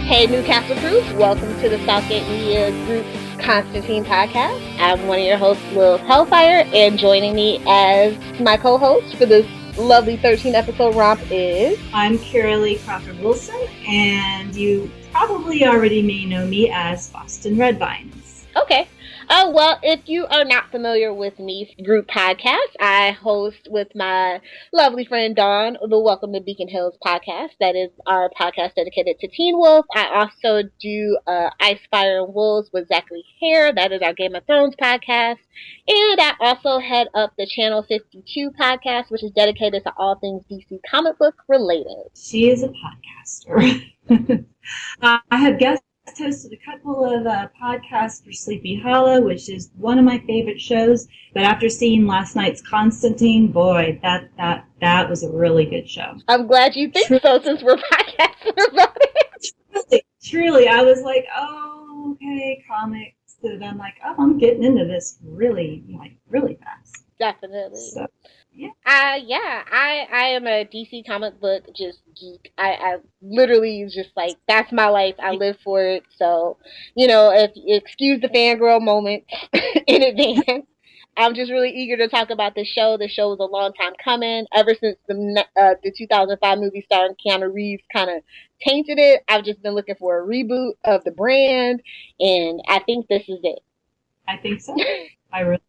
Hey, Newcastle Crew. Welcome to the Southgate Media Group's Constantine podcast. I'm one of your hosts, Lil Hellfire, and joining me as my co-host for this lovely 13-episode romp is... I'm Kira Lee Crawford-Wilson, and you probably already may know me as Boston Redvines. Okay. Well, if you are not familiar with me group podcast, I host with my lovely friend Dawn the Welcome to Beacon Hills podcast. That is our podcast dedicated to Teen Wolf. I also do Ice, Fire, and Wolves with Zachary Hare. That is our Game of Thrones podcast. And I also head up the Channel 52 podcast, which is dedicated to all things DC comic book related. She is a podcaster. I have guest hosted a couple of podcasts for Sleepy Hollow, which is one of my favorite shows. But after seeing last night's Constantine, boy, that was a really good show. I'm glad you think so, since we're podcasting about it. Truly, I was like, oh, okay, comics. And I'm like, oh, I'm getting into this really fast. Definitely. So, yeah. I am a DC comic book just geek. I literally just like, that's my life. I live for it. So, if you excuse the fangirl moment in advance, I'm just really eager to talk about the show. The show was a long time coming. Ever since the 2005 movie starring Keanu Reeves kind of tainted it, I've just been looking for a reboot of the brand, and I think this is it. I think so. I really.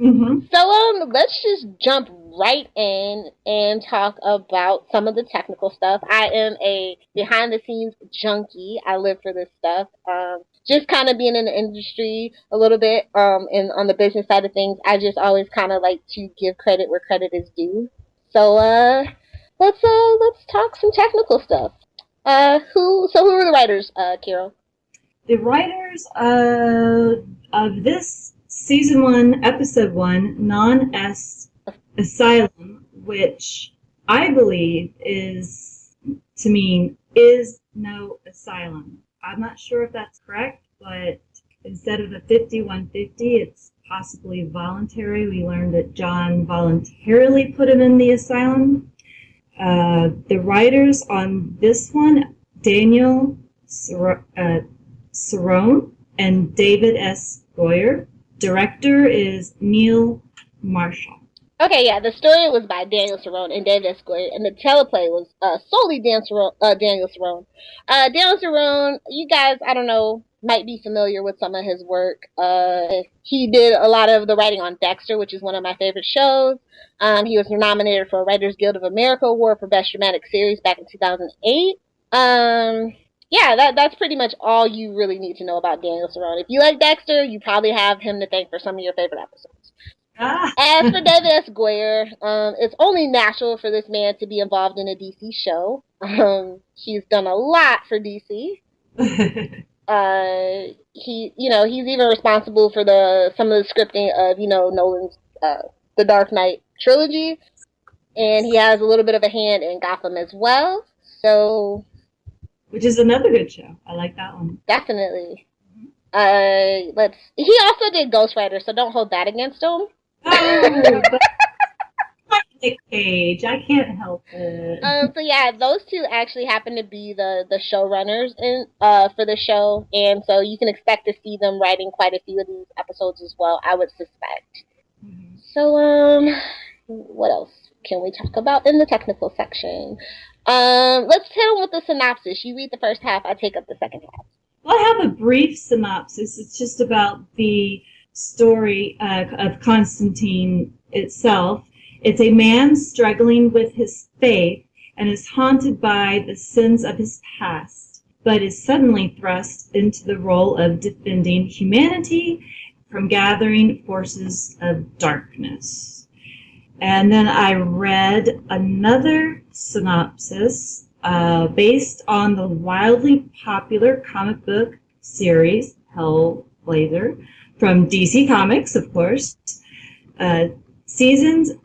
Mm-hmm. So let's just jump right in and talk about some of the technical stuff. I am a behind the scenes junkie. I live for this stuff. Just kind of being in the industry a little bit, and on the business side of things, I just always kind of like to give credit where credit is due. So let's talk some technical stuff. Who are the writers, Carol? The writers of this Season 1, Episode 1, Non Est Asylum, which I believe is to mean is no asylum. I'm not sure if that's correct, but instead of a 5150, it's possibly voluntary. We learned that John voluntarily put him in the asylum. The writers on this one, Daniel Cerrone and David S. Goyer. Director is Neil Marshall. Okay, yeah, the story was by Daniel Cerrone and David S. Goyer, and the teleplay was solely Daniel Cerrone. Daniel Cerrone, you guys, I don't know, might be familiar with some of his work. He did a lot of the writing on Dexter, which is one of my favorite shows. He was nominated for a Writers Guild of America Award for Best Dramatic Series back in 2008. Yeah, that's pretty much all you really need to know about Daniel Cerrone. If you like Dexter, you probably have him to thank for some of your favorite episodes. As for David S. Goyer, it's only natural for this man to be involved in a DC show. He's done a lot for DC. He's even responsible for some of the scripting of, Nolan's The Dark Knight trilogy. And he has a little bit of a hand in Gotham as well. So... which is another good show. I like that one. Definitely. He also did Ghost Rider, so don't hold that against him. Oh, but Nick Cage, I can't help it. So yeah, those two actually happen to be the showrunners for the show, and so you can expect to see them writing quite a few of these episodes as well, I would suspect. Mm-hmm. So what else can we talk about in the technical section? Let's hit them with the synopsis. You read the first half, I take up the second half. Well, I have a brief synopsis. It's just about the story of Constantine itself. It's a man struggling with his faith and is haunted by the sins of his past, but is suddenly thrust into the role of defending humanity from gathering forces of darkness. And then I read another synopsis based on the wildly popular comic book series Hellblazer from DC Comics, of course. Seasoned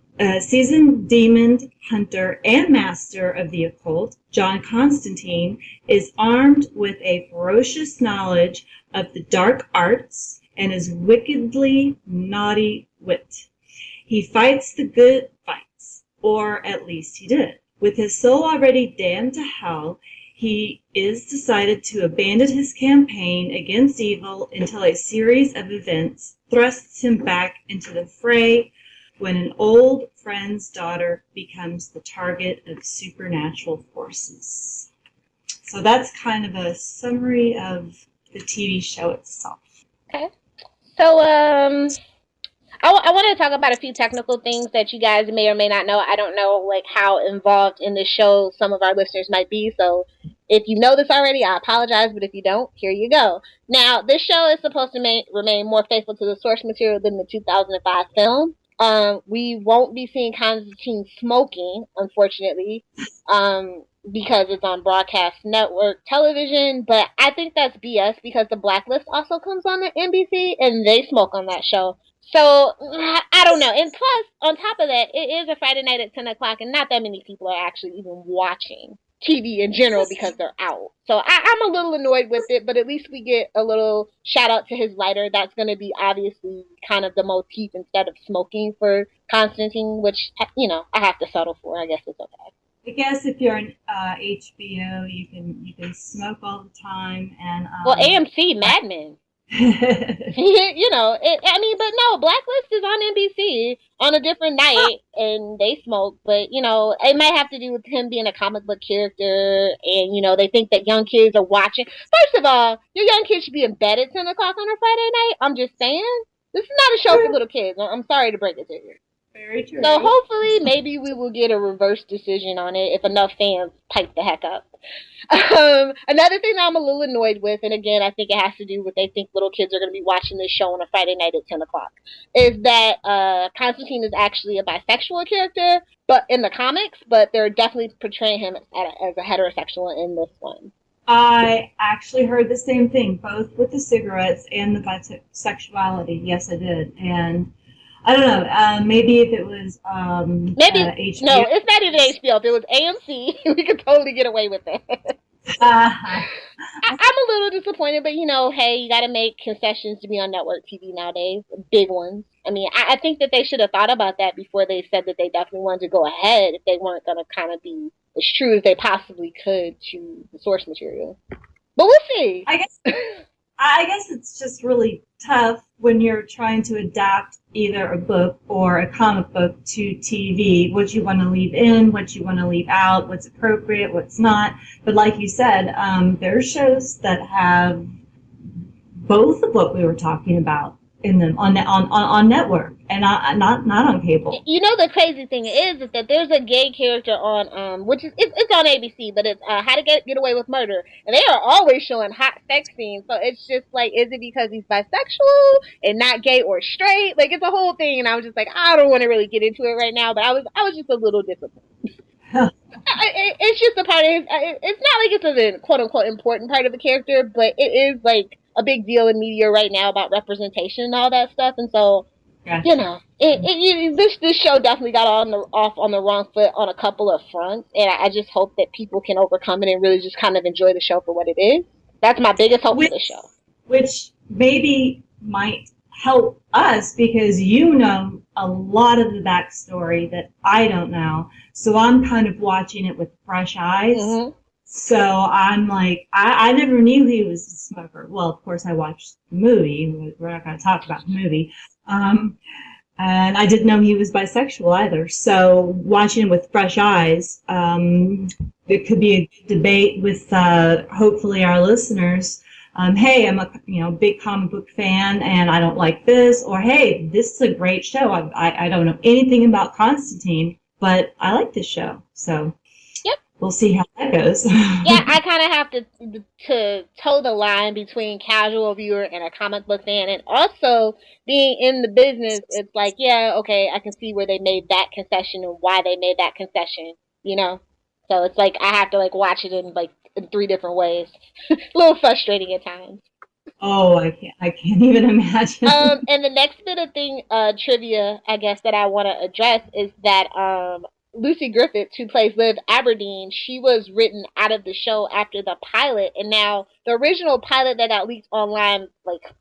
demon hunter and master of the occult, John Constantine is armed with a ferocious knowledge of the dark arts and his wickedly naughty wit. He fights the good fights, or at least he did. With his soul already damned to hell, He is decided to abandon his campaign against evil until a series of events thrusts him back into the fray when an old friend's daughter becomes the target of supernatural forces. So that's kind of a summary of the TV show itself. Okay. So, I want to talk about a few technical things that you guys may or may not know. I don't know like how involved in the show some of our listeners might be. So if you know this already, I apologize. But if you don't, here you go. Now, this show is supposed to remain more faithful to the source material than the 2005 film. We won't be seeing Constantine smoking, unfortunately, because it's on broadcast network television. But I think that's BS because The Blacklist also comes on the NBC and they smoke on that show. So, I don't know. And plus, on top of that, it is a Friday night at 10 o'clock, and not that many people are actually even watching TV in general because they're out. So, I'm a little annoyed with it, but at least we get a little shout out to his lighter. That's going to be obviously kind of the motif instead of smoking for Constantine, which, I have to settle for. I guess it's okay. I guess if you're on HBO, you can smoke all the time. And well, AMC, Mad Men. But no, Blacklist is on NBC on a different night, and they smoke. But it might have to do with him being a comic book character, and they think that young kids are watching. First of all, your young kids should be in bed at 10 o'clock on a Friday night. I'm just saying, this is not a show for little kids. I'm sorry to break it to you. Very true. So hopefully, maybe we will get a reverse decision on it if enough fans pipe the heck up. Another thing that I'm a little annoyed with, and again, I think it has to do with they think little kids are going to be watching this show on a Friday night at 10 o'clock, is that Constantine is actually a bisexual character, but in the comics, but they're definitely portraying him as a heterosexual in this one. I actually heard the same thing, both with the cigarettes and the bisexuality. Yes, I did. And I don't know. Maybe if it was HBO. No, it's not even HBO. If it was AMC, we could totally get away with it. I'm a little disappointed, but hey, you got to make concessions to be on network TV nowadays, big ones. I mean, I think that they should have thought about that before they said that they definitely wanted to go ahead if they weren't going to kind of be as true as they possibly could to the source material. But we'll see. I guess it's just really tough when you're trying to adapt either a book or a comic book to TV, what you want to leave in, what you want to leave out, what's appropriate, what's not. But like you said, there are shows that have both of what we were talking about in them on network and not on cable. The crazy thing is that there's a gay character on which is it's on ABC, but it's How to Get Away with Murder, and they are always showing hot sex scenes. So it's just like, is it because he's bisexual and not gay or straight? Like, it's a whole thing, and I was just like, I don't want to really get into it right now, but I was just a little disappointed. It's just a part of his. It's not like it's a quote unquote important part of the character, but it is like a big deal in media right now about representation and all that stuff. And so, gotcha. This show definitely got off on the wrong foot on a couple of fronts, and I just hope that people can overcome it and really just kind of enjoy the show for what it is. That's my biggest hope for the show. Which maybe might help us because a lot of the backstory that I don't know. So I'm kind of watching it with fresh eyes. Mm-hmm. So I'm like, I never knew he was a smoker. Well, of course, I watched the movie. We're not going to talk about the movie. And I didn't know he was bisexual either. So watching it with fresh eyes, it could be a debate with hopefully our listeners. Hey, I'm a big comic book fan and I don't like this. Or, hey, this is a great show. I don't know anything about Constantine, but I like this show. So we'll see how that goes. Yeah, I kind of have to toe the line between casual viewer and a comic book fan, and also being in the business. It's like, yeah, okay, I can see where they made that concession and why they made that concession. So it's like I have to watch it in three different ways. A little frustrating at times. Oh, I can't even imagine. And the next bit of trivia, I guess, that I want to address is that Lucy Griffiths, who plays Liv Aberdeen, she was written out of the show after the pilot, and now the original pilot that got leaked online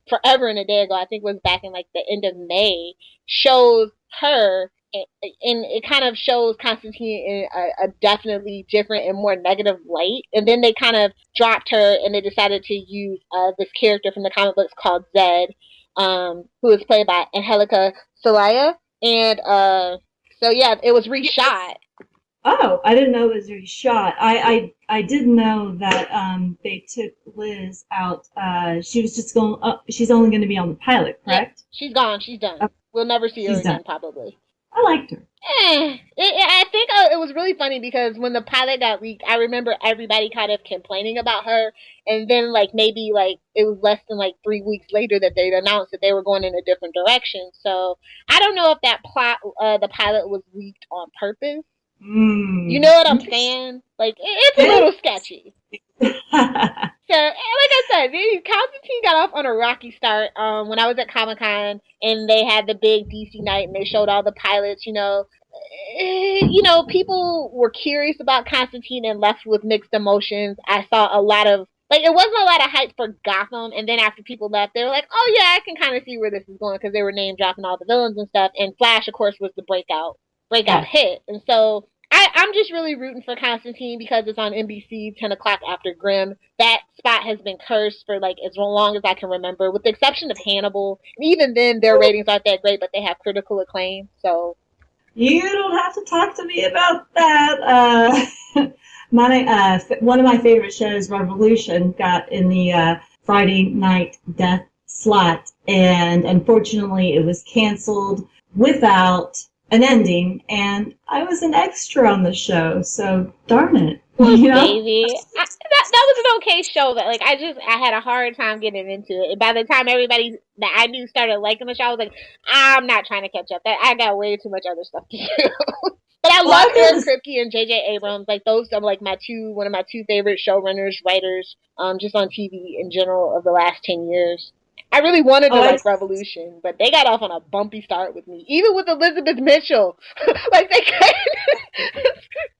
forever and a day ago, I think was back in the end of May, shows her and it kind of shows Constantine in a definitely different and more negative light. And then they kind of dropped her, and they decided to use this character from the comic books called Zed, who is played by Angelica Solaya. And so yeah, it was reshot. Oh, I didn't know it was reshot. I did know that they took Liz out. She was just going. She's only going to be on the pilot, Yeah, correct? she's gone. She's done. Oh, We'll never see her she's done. again, probably. I liked her. I think it was really funny because when the pilot got leaked, I remember everybody kind of complaining about her, and then like maybe like it was less than like 3 weeks later that they announced that they were going in a different direction. So I don't know if that the pilot was leaked on purpose. You know what I'm saying? Like it's a little sketchy. So, like I said, Constantine got off on a rocky start. When I was at Comic Con and they had the big DC night and they showed all the pilots, people were curious about Constantine and left with mixed emotions. I saw a lot of it wasn't a lot of hype for Gotham, and then after people left, they were like, "Oh yeah, I can kind of see where this is going," because they were name dropping all the villains and stuff. And Flash, of course, was the breakout hit, and so I'm just really rooting for Constantine because it's on NBC 10 o'clock after Grimm. That spot has been cursed for like as long as I can remember, with the exception of Hannibal. And even then, their ratings aren't that great, but they have critical acclaim. So You don't have to talk to me about that. One of my favorite shows, Revolution, got in the Friday night death slot, and unfortunately, it was canceled without an ending, and I was an extra on the show, so darn it. Baby, that was an okay show, but like I had a hard time getting into it. And by the time everybody that I knew started liking the show, I was like, I'm not trying to catch up. That I got way too much other stuff to do. But I love Aaron Kripke and J.J. Abrams. Like those are like one of my two favorite showrunners, writers, just on TV in general of the last 10 years. I really wanted to like Revolution, but they got off on a bumpy start with me. Even with Elizabeth Mitchell, like they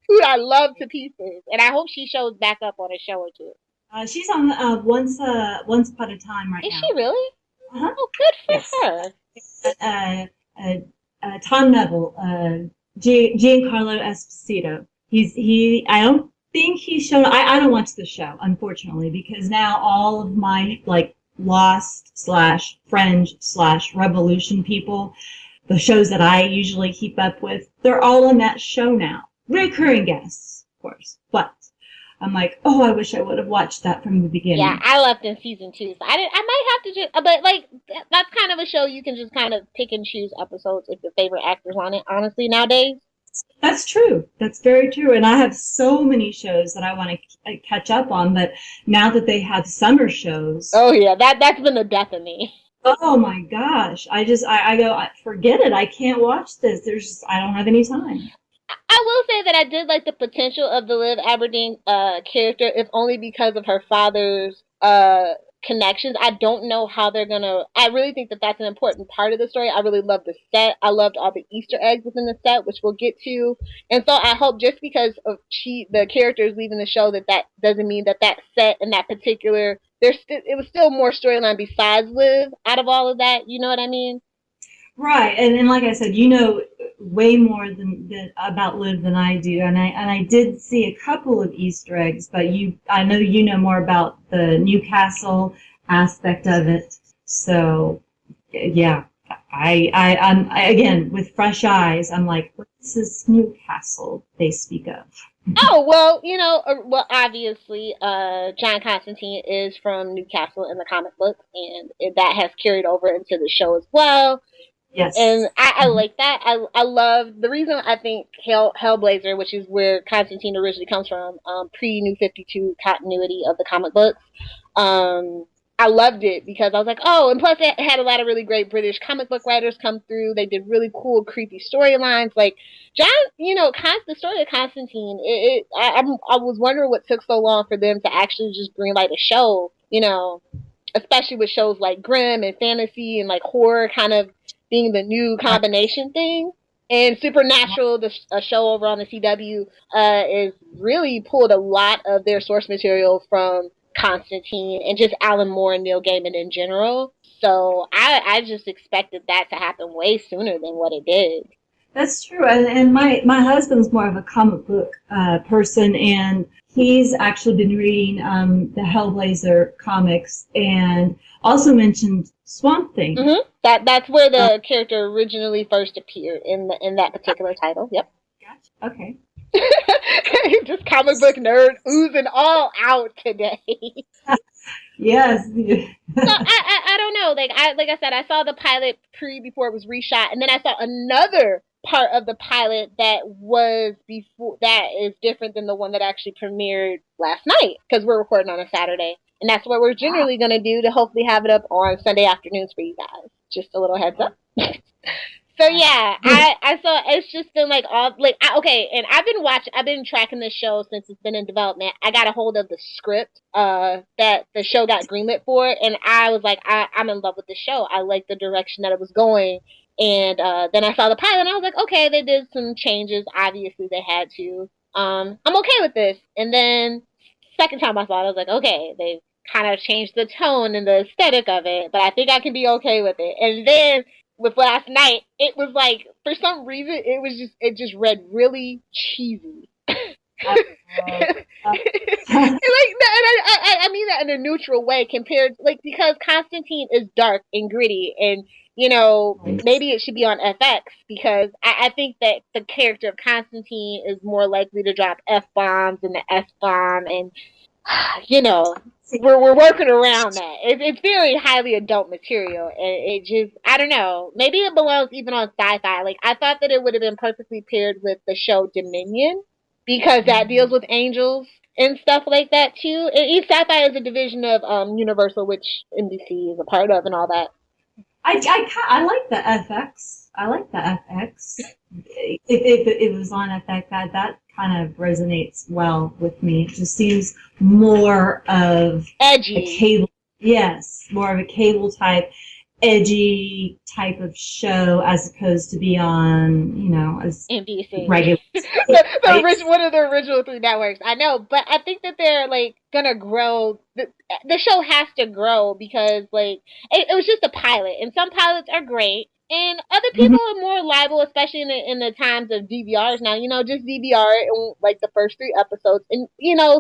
who I love to pieces, and I hope she shows back up on a show or two. She's on Once Upon a Time right now. Is she really? Uh-huh. Oh, good for her. Tom Neville, Giancarlo Esposito. I don't think he's shown. I don't watch the show, unfortunately, because now all of my like Lost/Fringe/Revolution people, the shows that I usually keep up with, they're all on that show now. Recurring guests, of course, but I'm like, oh, I wish I would have watched that from the beginning. Yeah, I left in season 2, so I might have to just, but like that's kind of a show you can just kind of pick and choose episodes if your favorite actor's on it. Honestly, nowadays. That's true. That's very true. And I have so many shows that I want to catch up on, but now that they have summer shows. Oh yeah, that's been the death of me. Oh my gosh. I go, forget it. I can't watch this. I don't have any time. I will say that I did like the potential of the Liv Aberdeen character, if only because of her father's connections. I don't know how they're gonna. I really think that that's an important part of the story. I really love the set. I loved all the Easter eggs within the set, which we'll get to. And so I hope just because of the character is leaving the show, that doesn't mean that set and that particular it was still more storyline besides Liv out of all of that. You know what I mean? Right, and like I said, you know way more about Liv than I do, and I did see a couple of Easter eggs, but I know you know more about the Newcastle aspect of it. So yeah, I'm again with fresh eyes. I'm like, what's this Newcastle they speak of? Oh, well, obviously, John Constantine is from Newcastle in the comic book, and that has carried over into the show as well. Yes. And I like that. I love the reason I think Hellblazer, which is where Constantine originally comes from, pre-New 52 continuity of the comic books. I loved it because I was like, oh, and plus it had a lot of really great British comic book writers come through. They did really cool, creepy storylines. Like John, the story of Constantine. I was wondering what took so long for them to actually just greenlight a show. Especially with shows like Grimm and fantasy and like horror kind of being the new combination thing. And Supernatural, a show over on the CW, is really pulled a lot of their source material from Constantine and just Alan Moore and Neil Gaiman in general. So I just expected that to happen way sooner than what it did. That's true. And my husband's more of a comic book person, and he's actually been reading the Hellblazer comics and also mentioned Swamp Thing. Mm-hmm. That's where the character originally first appeared in that particular title. Yep. Gotcha. Okay. Just comic book nerd oozing all out today. Yes. So I don't know. Like I said, I saw the pilot before it was reshot, and then I saw another part of the pilot that was before that is different than the one that actually premiered last night because we're recording on a Saturday, and that's what we're generally gonna do to hopefully have it up on Sunday afternoons for you guys. Just a little heads up. So yeah, I saw it's just been like all like okay, and I've been tracking this show since it's been in development. I got a hold of the script that the show got greenlit for, and I was like I'm in love with the show. I like the direction that it was going, and then I saw the pilot and I was like, okay, they did some changes. Obviously they had to. I'm okay with this. And then second time I saw it, I was like, okay, they kind of changed the tone and the aesthetic of it, but I think I can be okay with it. And then with last night, it was like for some reason it just read really cheesy. like I mean that in a neutral way compared like because Constantine is dark and gritty and you know maybe it should be on FX because I think that the character of Constantine is more likely to drop F bombs and the S bomb and you know, we're working around that. It's very highly adult material, and it just I don't know. Maybe it belongs even on sci-fi. Like I thought that it would have been perfectly paired with the show Dominion because that deals with angels and stuff like that too. And East Sci-Fi is a division of Universal, which NBC is a part of, and all that. I like the FX. I like the FX. If it was on FX, that kind of resonates well with me. It just seems more of edgy. A cable. Yes, more of a cable type, edgy type of show as opposed to be on, as NBC. Regular. One of the original three networks. I know, but I think that they're like gonna grow. The show has to grow because like it was just a pilot, and some pilots are great, and other people are more liable, especially in the times of DVRs now. Just DVR in like the first 3 episodes, and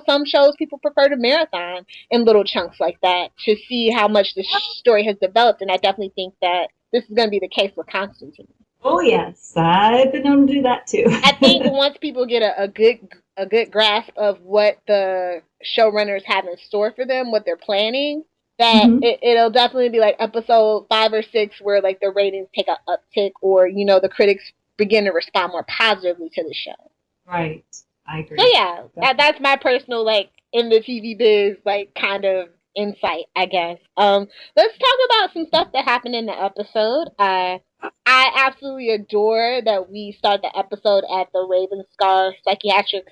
some shows people prefer to marathon in little chunks like that to see how much the story has developed, and I definitely think that this is going to be the case with Constantine. Oh yes, I've been known to do that too. I think once people get a good grasp of what the showrunners have in store for them, what they're planning, that it'll definitely be like episode 5 or 6 where like the ratings take a uptick, or the critics begin to respond more positively to the show. Right, I agree. So yeah, that's my personal like in the TV biz like kind of insight, I guess. Let's talk about some stuff that happened in the episode. I absolutely adore that we start the episode at the Raven Scar Psychiatric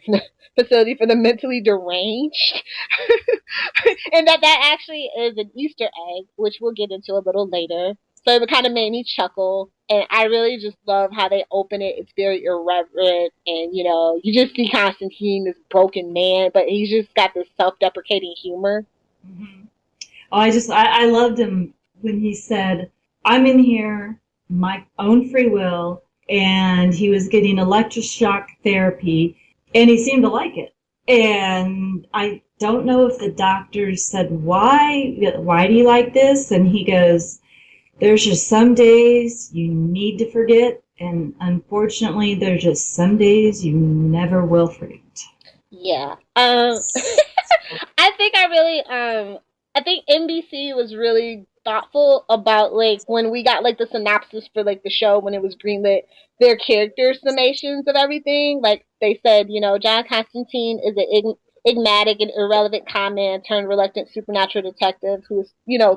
Facility for the Mentally Deranged. And that actually is an Easter egg, which we'll get into a little later. So it kind of made me chuckle. And I really just love how they open it. It's very irreverent. And, you just see Constantine, this broken man, but he's just got this self-deprecating humor. Mm-hmm. Oh, I loved him when he said, I'm in here my own free will, and he was getting electroshock therapy, and he seemed to like it. And I don't know if the doctors said, why do you like this? And he goes, there's just some days you need to forget, and unfortunately there's just some days you never will forget. Yeah. I think NBC was really thoughtful about like when we got like the synopsis for like the show when it was greenlit, their character summations of everything. Like they said, John Constantine is an enigmatic and irrelevant con man turned reluctant supernatural detective who is,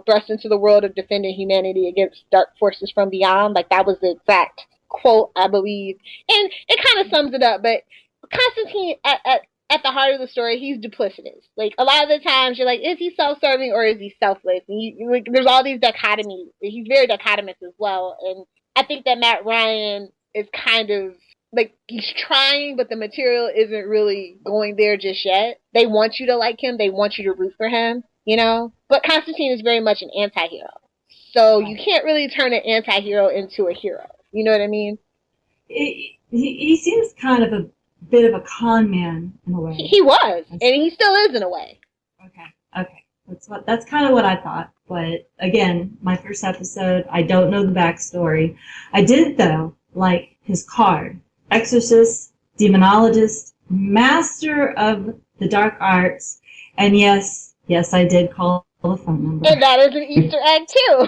thrust into the world of defending humanity against dark forces from beyond. Like that was the exact quote, I believe. And it kind of sums it up, but Constantine at the heart of the story, he's duplicitous. Like a lot of the times, you're like, is he self-serving or is he selfless? And like, there's all these dichotomies. He's very dichotomous as well. And I think that Matt Ryan is kind of like he's trying, but the material isn't really going there just yet. They want you to like him. They want you to root for him. But Constantine is very much an anti-hero. So you can't really turn an anti-hero into a hero. You know what I mean? he seems kind of a bit of a con man in a way. He was, and he still is in a way. Okay. That's kind of what I thought. But again, my first episode, I don't know the backstory. I did though like his card: exorcist, demonologist, master of the dark arts, and yes, I did call the phone number. And that is an Easter egg too.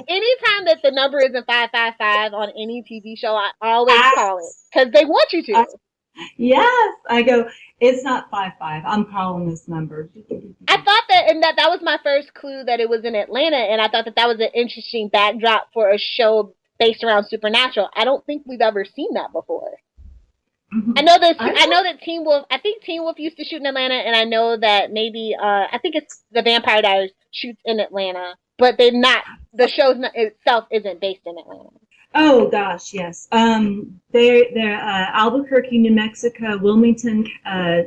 Anytime that the number isn't 555 on any TV show, I always call it because they want you to. Yes, I go. It's not 55. I'm calling this number. I thought that, and that was my first clue that it was in Atlanta, and I thought that was an interesting backdrop for a show based around supernatural. I don't think we've ever seen that before. Mm-hmm. I know that Teen Wolf. I think Teen Wolf used to shoot in Atlanta, and I know that maybe I think it's the Vampire Diaries shoots in Atlanta, but they're not. The show itself isn't based in Atlanta. Oh gosh, yes. They're Albuquerque, New Mexico, Wilmington,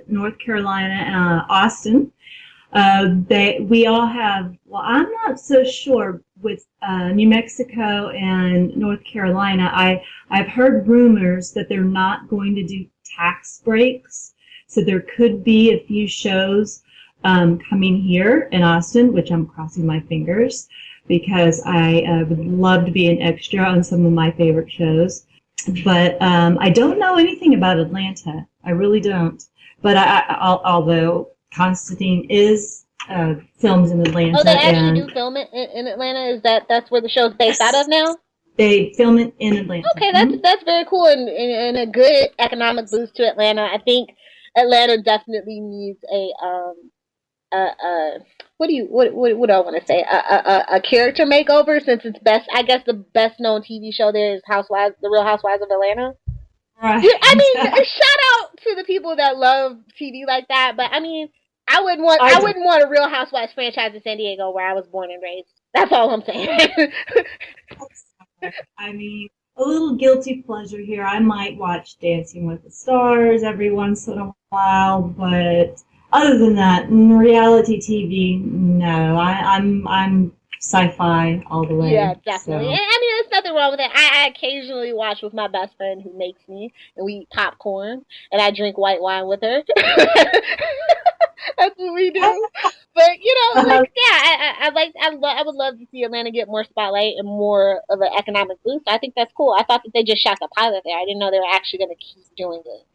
North Carolina, Austin. We all have. Well, I'm not so sure with New Mexico and North Carolina. I've heard rumors that they're not going to do tax breaks, so there could be a few shows coming here in Austin, which I'm crossing my fingers, because I would love to be an extra on some of my favorite shows. But I don't know anything about Atlanta. I really don't. But although Constantine is filmed in Atlanta. Oh, they actually do film it in Atlanta? That's where the show's based out of now? They film it in Atlanta. Okay, that's very cool and a good economic boost to Atlanta. I think Atlanta definitely needs what do I want to say? A character makeover, since it's I guess the best known TV show there is The Real Housewives of Atlanta. Right. I mean, shout out to the people that love TV like that, but I mean, I wouldn't want a Real Housewives franchise in San Diego where I was born and raised. That's all I'm saying. I mean, a little guilty pleasure here. I might watch Dancing with the Stars every once in a while, but other than that, reality TV, no. I'm sci-fi all the way. Yeah, definitely. So. I mean, there's nothing wrong with it. I occasionally watch with my best friend who makes me, and we eat popcorn, and I drink white wine with her. That's what we do. But I would love to see Atlanta get more spotlight and more of an economic boost. I think that's cool. I thought that they just shot the pilot there. I didn't know they were actually going to keep doing it.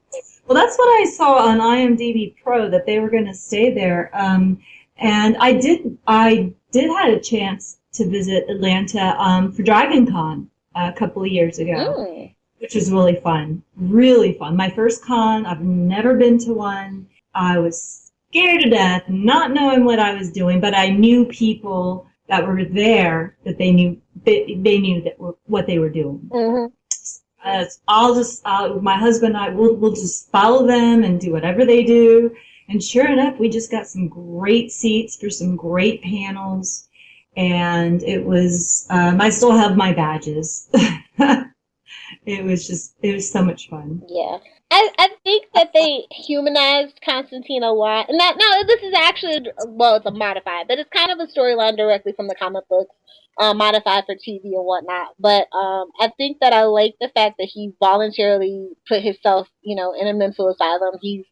Well, that's what I saw on IMDb Pro, that they were going to stay there. And I did had a chance to visit Atlanta for Dragon Con a couple of years ago, which was really fun. Really fun. My first con. I've never been to one. I was scared to death, not knowing what I was doing, but I knew people that were there that they knew what they were doing. Mm-hmm. My husband and I will just follow them and do whatever they do. And sure enough, we just got some great seats for some great panels. And it was, I still have my badges. It was so much fun. Yeah. I think that they humanized Constantine a lot. And this is actually, it's a modified, but it's kind of a storyline directly from the comic books, modified for TV and whatnot. But I think that I like the fact that he voluntarily put himself, in a mental asylum. He's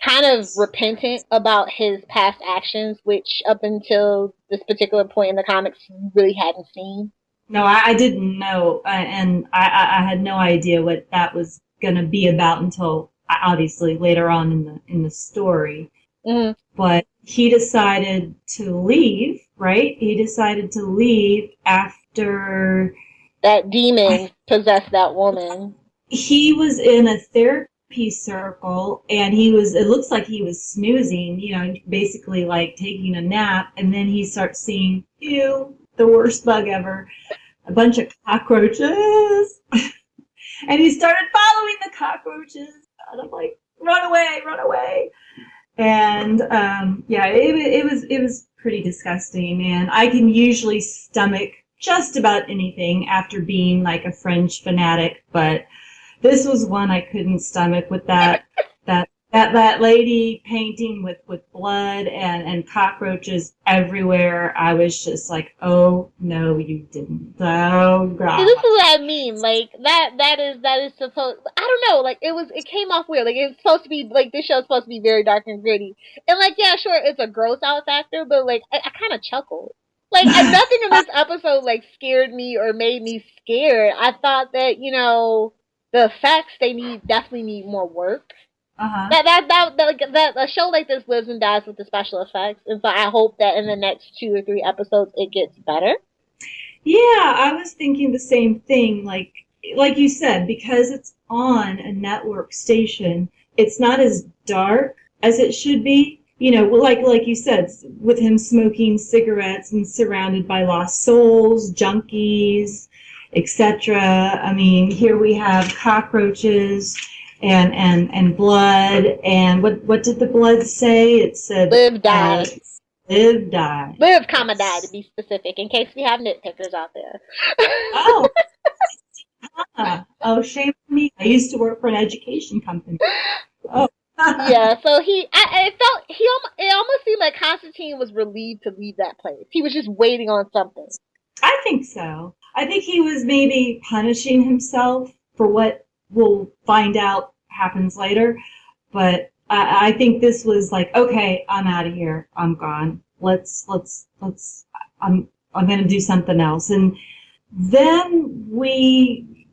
kind of repentant about his past actions, which up until this particular point in the comics, you really hadn't seen. No, I didn't know, and I had no idea what that was going to be about until obviously later on in the story. Mm-hmm. But he decided to leave, right? He decided to leave after that demon possessed that woman. He was in a therapy circle, and it looks like he was snoozing, basically like taking a nap, and then he starts seeing, the worst bug ever, a bunch of cockroaches. And he started following the cockroaches. And I'm like, run away. And it was pretty disgusting. And I can usually stomach just about anything after being like a French fanatic, but this was one I couldn't stomach with that that lady painting with blood and cockroaches everywhere. I was just like, oh no, you didn't. Oh See, god. this is what I mean. Like that is supposed. I don't know. Like it came off weird. Like it's supposed to be like this show's supposed to be very dark and gritty. And like yeah, sure, it's a gross out factor, but like I kind of chuckled. Like nothing in this episode like scared me or made me scared. I thought that the effects definitely need more work. Uh-huh. That a show like this lives and dies with the special effects, and so I hope that in the next 2 or 3 episodes it gets better. Yeah, I was thinking the same thing. Like you said, because it's on a network station, it's not as dark as it should be. Like you said, with him smoking cigarettes and surrounded by lost souls, junkies, etc. I mean, here we have cockroaches and blood. And what did the blood say? It said, Live, die. live, die. Live, comma, die, to be specific, in case we have nitpickers out there. Oh, oh, shame on me. I used to work for an education company. Oh. Yeah, so it almost seemed like Constantine was relieved to leave that place. He was just waiting on something. I think so. I think he was maybe punishing himself for what we'll find out happens later. But I think this was like, okay, I'm out of here. I'm gone. I'm going to do something else. And then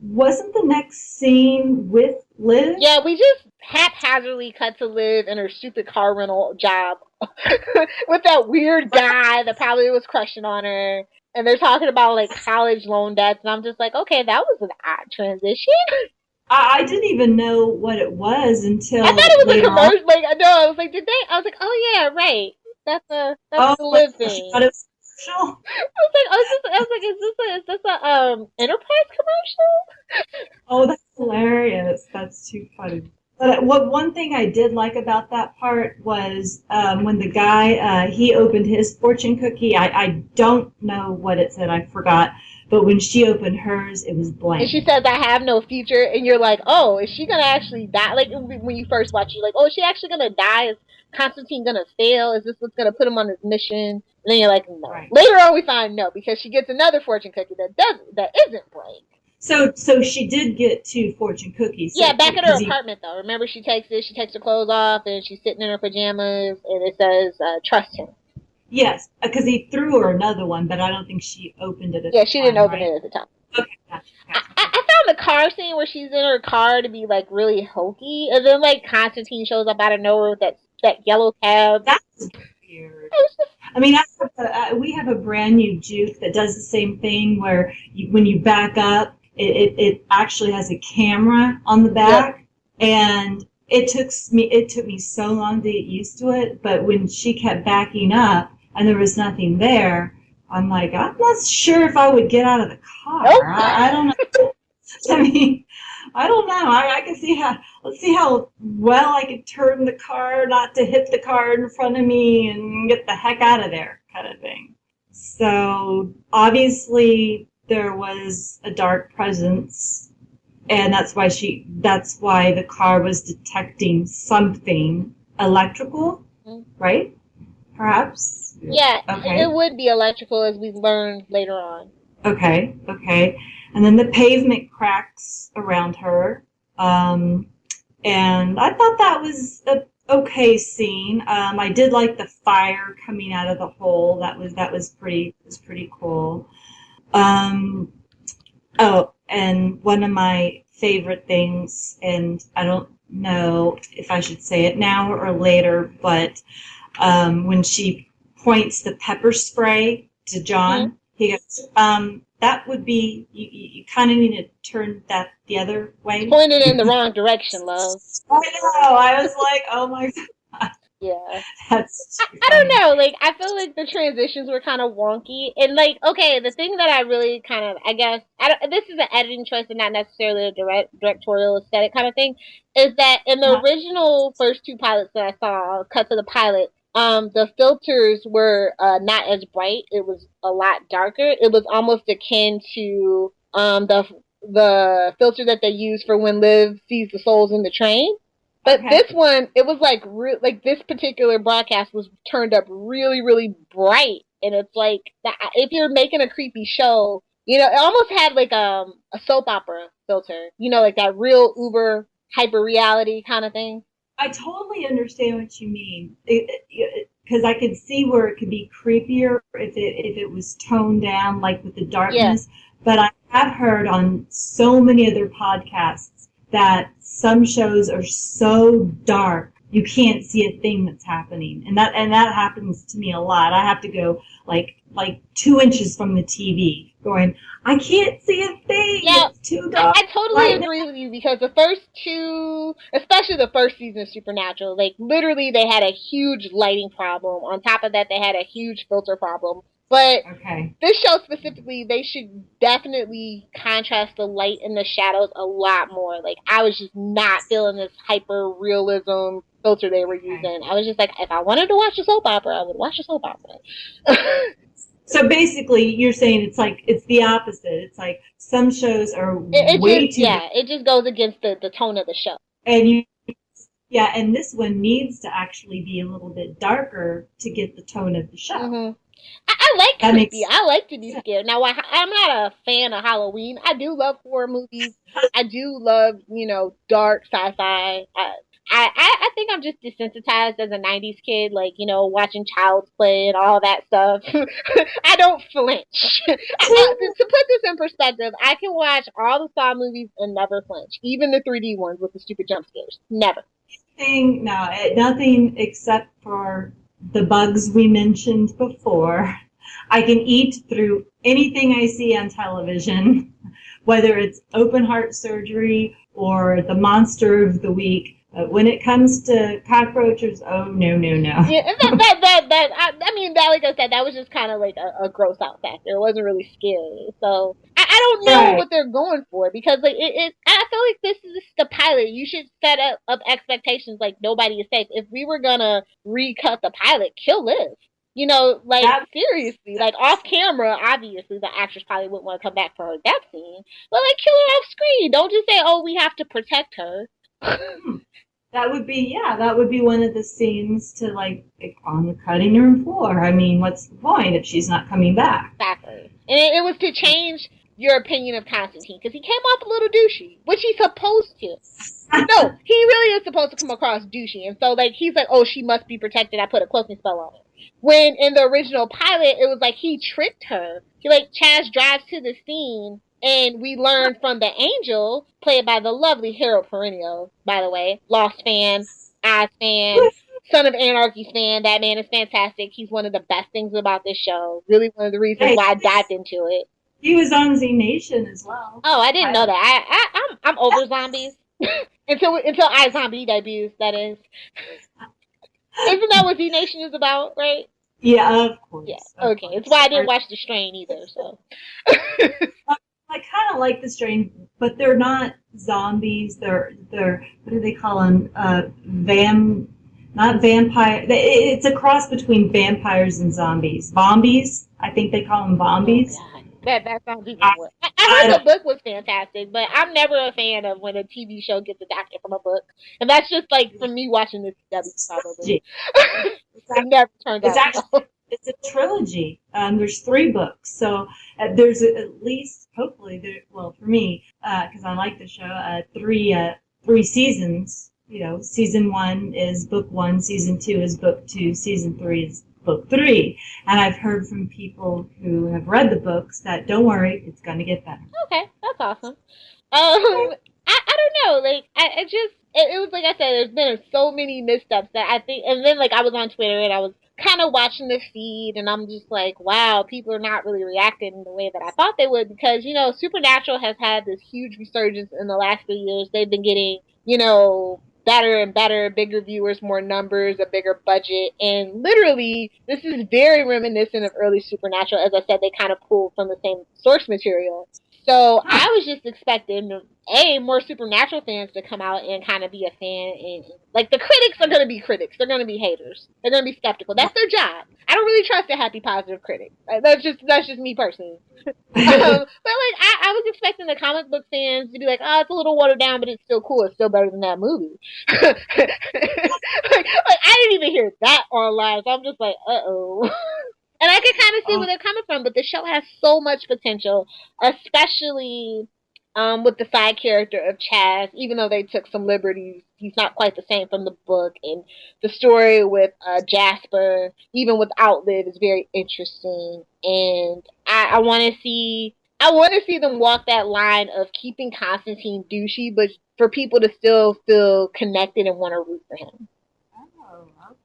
wasn't the next scene with Liv? Yeah, we just haphazardly cut to Liv in her stupid car rental job with that weird guy that probably was crushing on her. And they're talking about like college loan debts, and I'm just like, okay, that was an odd transition. I didn't even know what it was until I thought it was a commercial. On. Like, no, I was like, did they? I was like, oh yeah, right. That's the Liv thing. I thought it was commercial. I was like, is this a Enterprise commercial? Oh, that's hilarious. That's too funny. But one thing I did like about that part was when the guy he opened his fortune cookie. I don't know what it said. I forgot. But when she opened hers, it was blank. And she says, "I have no future." And you're like, "Oh, is she gonna actually die?" Like when you first watch, you're like, "Oh, is she actually gonna die? Is Constantine gonna fail? Is this what's gonna put him on his mission?" And then you're like, "No." Right. Later on, we find no, because she gets another fortune cookie that isn't blank. So she did get 2 fortune cookies. Yeah, back at her apartment though. Remember, she takes her clothes off and she's sitting in her pajamas, and it says, "Trust him." Yes, because he threw her another one, but I don't think she opened it. Yeah, she didn't open it at the time. Okay, gotcha. I found the car scene where she's in her car to be like really hokey, and then like Constantine shows up out of nowhere with that yellow cab. That's weird. I mean, we have a brand new Juke that does the same thing where when you back up, it actually has a camera on the back, and it took me so long to get used to it. But when she kept backing up and there was nothing there, I'm like, I'm not sure if I would get out of the car. Nope. I don't know. I mean, I don't know. I can see let's see how well I can turn the car not to hit the car in front of me and get the heck out of there, kind of thing. So obviously there was a dark presence, and that's why the car was detecting something electrical, right? Perhaps. Yeah, okay. It would be electrical, as we've learned later on. Okay. And then the pavement cracks around her. And I thought that was a okay scene. I did like the fire coming out of the hole. That was pretty cool. Oh, and one of my favorite things, and I don't know if I should say it now or later, but when she points the pepper spray to John, he goes, that would be, you kind of need to turn that the other way. Pointed in the wrong direction, love. I know. I was like, oh my God. Yeah. That's I don't know. Like, I feel like the transitions were kind of wonky. And, like, okay, the thing that I really kind of, I guess, this is an editing choice and not necessarily a directorial aesthetic kind of thing, is that in the original first 2 pilots that I saw, cut to the pilot, the filters were not as bright. It was a lot darker. It was almost akin to the filter that they use for when Liv sees the souls in the train. But Okay. this one, it was like like this particular broadcast was turned up really, really bright, and it's like if you're making a creepy show, it almost had like a soap opera filter, like that real uber hyper reality kind of thing. I totally understand what you mean. Because I could see where it could be creepier if it was toned down, like with the Yeah, darkness. But I have heard on so many other podcasts that some shows are so dark you can't see a thing that's happening, and that happens to me a lot. I have to go like 2 inches from the TV, going, I can't see a thing. yeah. It's too dark I totally right now. agree with you because the first two, especially the first season of Supernatural, like literally they had a huge lighting problem. On top of that, they had a huge filter problem. But Okay. this show specifically, they should definitely contrast the light and the shadows a lot more. Like I was just not feeling this hyper realism filter they were Okay. using. I was just like, if I wanted to watch a soap opera, I would watch a soap opera. So basically, you're saying it's the opposite. It's like some shows are it way just too dark, it just goes against the tone of the show. and yeah, and this one needs to actually be a little bit darker to get the tone of the show. Hmm. I like That creepy. makes I like to be sense. scared. Now, I'm not a fan of Halloween. I do love horror movies. I do love, dark sci-fi. I think I'm just desensitized as a 90s kid, like, watching Child's Play and all that stuff. I don't flinch. To put this in perspective, I can watch all the Saw movies and never flinch. Even the 3D ones with the stupid jump scares. Never. No, nothing except for the bugs we mentioned before. I can eat through anything I see on television, whether it's open heart surgery or the monster of the week. But when it comes to cockroaches, oh no, no, no. Yeah, and I mean, that, like I said, that was just kind of like a gross out factor. It wasn't really scary. So I don't know Right. what they're going for because like I feel like this is the pilot. You should set up expectations like nobody is safe. If we were gonna recut the pilot, kill Liv. Like That, seriously, like off camera, obviously the actress probably wouldn't want to come back for her death scene, but like kill her off screen. Don't just say, "Oh, we have to protect her." that would be one of the scenes to like on the cutting room floor. I mean, what's the point if she's not coming back? Exactly. And it was to change your opinion of Constantine because he came off a little douchey, which he's supposed to. No, he really is supposed to come across douchey. And so, like, he's like, oh, she must be protected. I put a cloaking spell on her. When in the original pilot, it was like he tricked her. Chaz drives to the scene, and we learn from the angel, played by the lovely Harold Perrineau, by the way, Lost fan, Oz fan, Son of Anarchy's fan. That man is fantastic. He's one of the best things about this show. Really, one of the reasons Hey, why I dived into it. he was on Z Nation as well. Oh, I didn't know I, that. I'm over zombies until iZombie debuts. That is, isn't that what Z Nation is about, right? yeah, of Yeah. course. Of Okay. It's course. why I didn't watch The Strain either. So. I kind of like the strain, but they're not zombies. They're what do they call them? Not vampire. It's a cross between vampires and zombies. Bombies. I think they call them Oh bombies. God. That sounds even I, worse. I I heard the don't. book was fantastic, but I'm never a fan of when a TV show gets adapted from a book. And that's just like from me watching this CW It's probably. trilogy. It never turns It's out well. actually it's a trilogy. There's 3 books, so there's at least hopefully well for me because I like the show 3 seasons. Season 1 is book 1, season 2 is book 2, season 3 is book 3. And I've heard from people who have read the books that don't worry, it's going to get better. Okay, that's awesome. I don't know. Like, I just, it was like I said, there's been so many missteps that I think, and then like I was on Twitter and I was kind of watching the feed and I'm just like, wow, people are not really reacting the way that I thought they would because, Supernatural has had this huge resurgence in the last 3 years. They've been getting, better and better, bigger viewers, more numbers, a bigger budget, and literally, this is very reminiscent of early Supernatural. As I said, they kind of pulled from the same source material. So Huh. I was just expecting more Supernatural fans to come out and kind of be a fan, and like the critics are gonna be critics, they're gonna be haters, they're gonna be skeptical. That's their job. I don't really trust a happy, positive critic. That's just me personally. But like I was expecting the comic book fans to be like, oh, it's a little watered down, but it's still cool. It's still better than that movie. Like I didn't even hear that online, so I'm just like, uh-oh. And I can kind of see where they're coming from, but the show has so much potential, especially with the side character of Chaz. Even though they took some liberties, he's not quite the same from the book. And the story with Jasper, even without Liv, is very interesting. And I want to see. I want to see them walk that line of keeping Constantine douchey, but for people to still feel connected and want to root for him.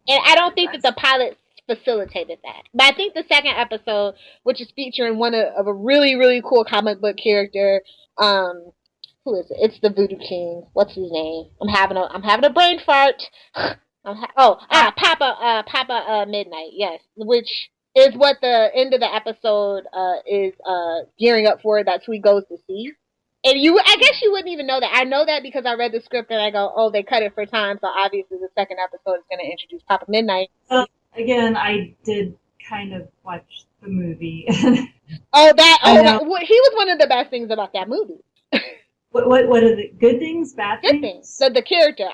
And I don't think that the pilot facilitated that. But I think the second episode, which is featuring one of a really, really cool comic book character, who is it? It's the Voodoo King. What's his name? I'm having a brain fart. Papa Midnight. Yes, which is what the end of the episode is gearing up for. That's who he goes to see. And I guess you wouldn't even know that. I know that because I read the script and I go, oh, they cut it for time, so obviously the second episode is going to introduce Papa Midnight. Again, I did kind of watch the movie. He was one of the best things about that movie. What are the good things, bad things? Good things. So the character,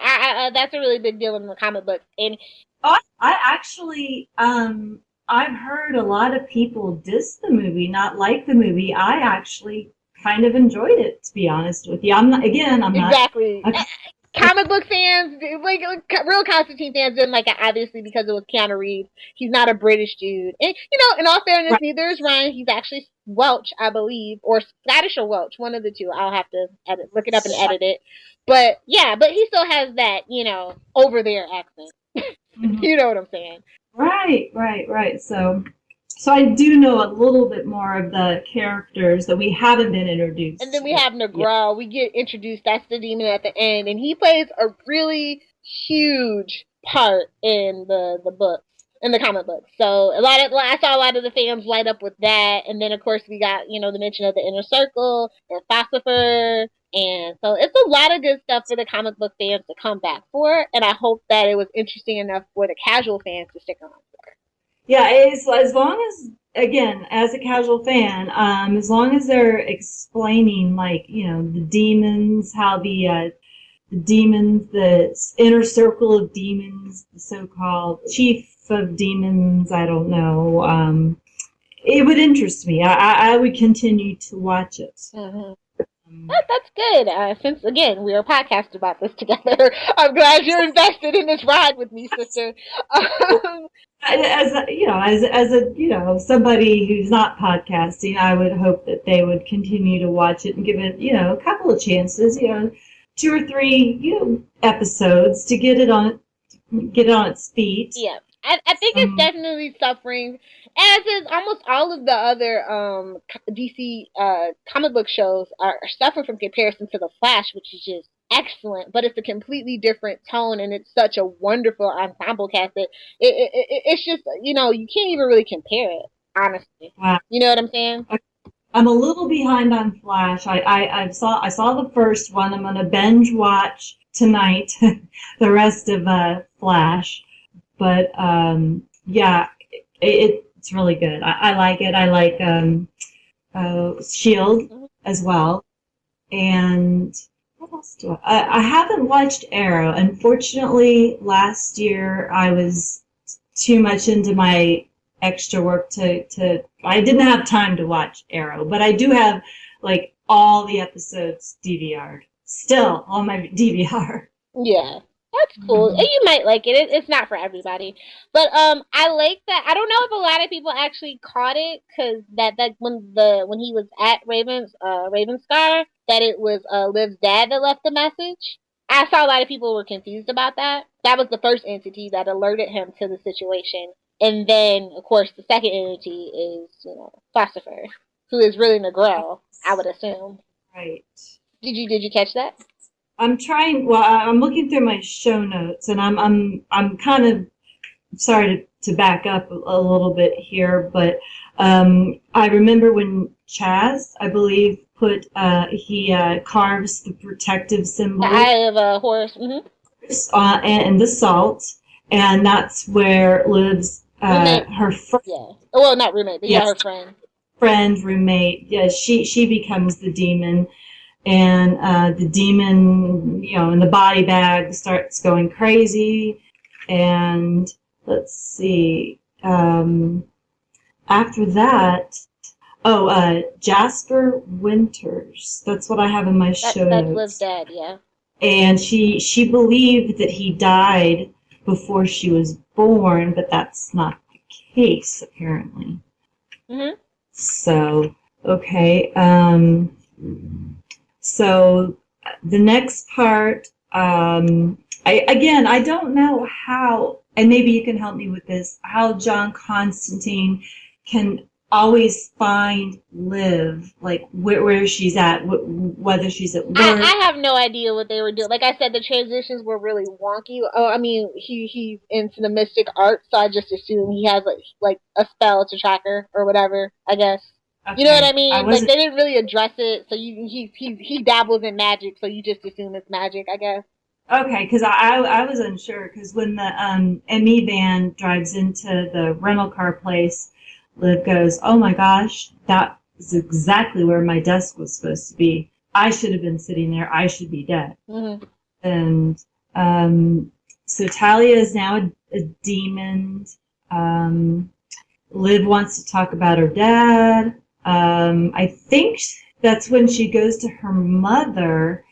that's a really big deal in the comic book. And I actually, I've heard a lot of people diss the movie, not like the movie. I actually kind of enjoyed it, to be honest with you. I'm not. Exactly. Comic book fans, like real Constantine fans, didn't like it, obviously, because it was Keanu Reeves. He's not a British dude. And, in all fairness, neither is Ryan. He's actually Welsh, I believe, or Scottish or Welsh, one of the two. I'll have to look it up and edit it. But, yeah, but he still has that, over there accent. Mm-hmm. You know what I'm saying? Right. So I do know a little bit more of the characters that we haven't been introduced. And then we have Negral. Yeah. We get introduced. That's the demon at the end, and he plays a really huge part in the book, in the comic book. So I saw a lot of the fans light up with that. And then of course we got the mention of the Inner Circle and Phosphor. And so it's a lot of good stuff for the comic book fans to come back for. And I hope that it was interesting enough for the casual fans to stick around for. Yeah, as long as, again, as a casual fan, as long as they're explaining, like, the demons, how the demons, the inner circle of demons, the so-called chief of demons, I don't know, it would interest me. I would continue to watch it. Mm-hmm. That's good. Since again we are podcasting about this together, I'm glad you're invested in this ride with me, sister. As somebody who's not podcasting, I would hope that they would continue to watch it and give it, a couple of chances, 2 or 3, episodes to get it on its feet. Yeah. I think it's definitely suffering, as is almost all of the other DC comic book shows are suffering from comparison to The Flash, which is just excellent, but it's a completely different tone, and it's such a wonderful ensemble cast that it's just, you can't even really compare it, honestly. Wow. You know what I'm saying? I'm a little behind on Flash. I saw the first one. I'm going to binge watch tonight the rest of Flash. But, yeah, it's really good. I like it. I like S.h.I.E.L.D. as well. And what else do I haven't watched Arrow. Unfortunately, last year I was too much into my extra work I didn't have time to watch Arrow. But I do have, like, all the episodes DVR'd. Still on my DVR. Yeah. That's cool. Mm-hmm. And you might like it. It's not for everybody. But I like that. I don't know if a lot of people actually caught it, because that when he was at Ravenscar, that it was Liv's dad that left the message. I saw a lot of people were confused about that. That was the first entity that alerted him to the situation. And then, of course, the second entity is, Phosphor, who is really Negral, I would assume. Right. Did you catch that? I'm looking through my show notes, and I'm kind of sorry to back up a little bit here, but I remember when Chaz, I believe, he carves the protective symbol. The eye of a horse. Mm-hmm. And the salt, and that's where lives her friend. Yeah. Well, not roommate, but yeah, her friend. Roommate. Yeah, she becomes the demon, and the demon, in the body bag starts going crazy, and let's see. After that, Jasper Winters. That's what I have in my show notes. That's Liv's dad, yeah. And she believed that he died before she was born, but that's not the case, apparently. Mm-hmm. So, okay. So the next part, I don't know how, and maybe you can help me with this, how John Constantine can always find Liv, like where she's at, whether she's at work. I have no idea what they were doing. Like I said, the transitions were really wonky. Oh, I mean, he's into the mystic arts, so I just assume he has like a spell to track her or whatever, I guess. Okay. You know what I mean? Like they didn't really address it, so he dabbles in magic, so you just assume it's magic, I guess. Okay, because I was unsure, because when the ME van drives into the rental car place, Liv goes, "Oh my gosh, that is exactly where my desk was supposed to be. I should have been sitting there. I should be dead." Mm-hmm. And so Talia is now a demon. Liv wants to talk about her dad. I think that's when she goes to her mother.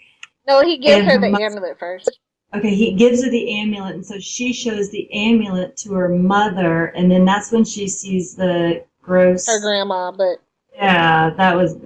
No, he gives her the amulet first. Okay, he gives her the amulet, and so she shows the amulet to her mother, and then that's when she sees the gross... Her grandma, but... Yeah, that was...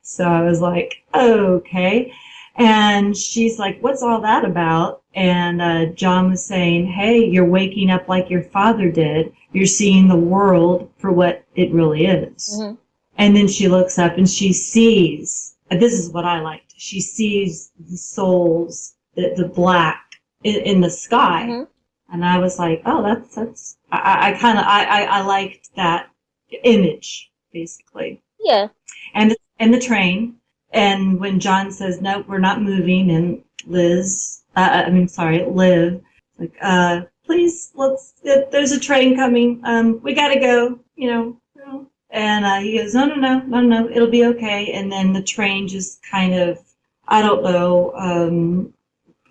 So I was like, okay. And she's like, "What's all that about?" And John was saying, "Hey, you're waking up like your father did. You're seeing the world for what it really is." Mm-hmm. And then she looks up and she sees... This is what I liked. She sees the souls, the black in the sky, mm-hmm. And I was like, "Oh, that's." I liked that image, basically. Yeah. And the train, and when John says, "Nope, we're not moving," and Liv, like, "Please, there's a train coming. We gotta go, And he goes, no, it'll be okay." And then the train just kind of, I don't know,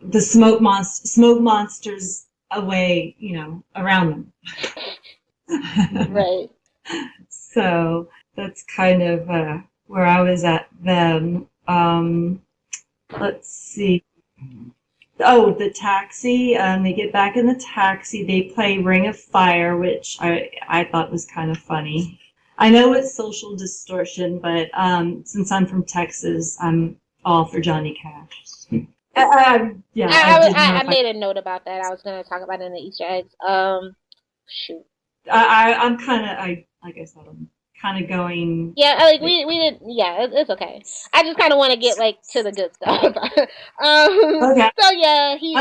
the smoke monsters away, around them. Right. So that's kind of where I was at then. Let's see. Oh, the taxi. They get back in the taxi. They play Ring of Fire, which I thought was kind of funny. I know it's social distortion, but since I'm from Texas, I'm all for Johnny Cash. Yeah, I made a note about that. I was going to talk about it in the Easter eggs. Shoot. I'm kind of, like I said, I'm kind of going. Yeah, like we didn't. Yeah, it's okay. I just kind of want to get to the good stuff. Okay. So yeah, he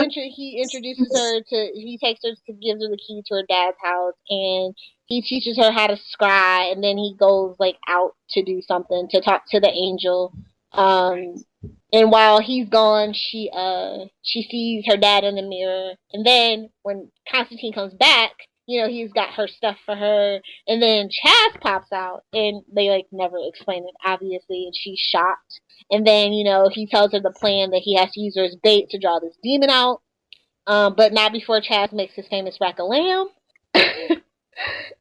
introduces her to. He takes her to gives her the key to her dad's house, and he teaches her how to scry, and then he goes out to do something, to talk to the angel. And while he's gone, she sees her dad in the mirror, and then when Constantine comes back, he's got her stuff for her, and then Chaz pops out, and they never explain it, obviously, and she's shocked. And then he tells her the plan that he has to use her as bait to draw this demon out, but not before Chaz makes his famous rack of lamb.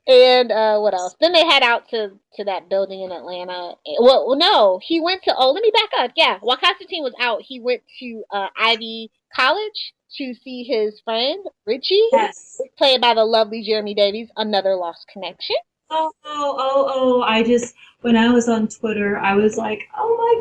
And what else? Then they head out to that building in Atlanta. Well, no, he went to. Oh, let me back up. Yeah, while Constantine was out, he went to Ivy College to see his friend Richie, yes, played by the lovely Jeremy Davies. Another lost connection. Oh! When I was on Twitter, I was like, "Oh my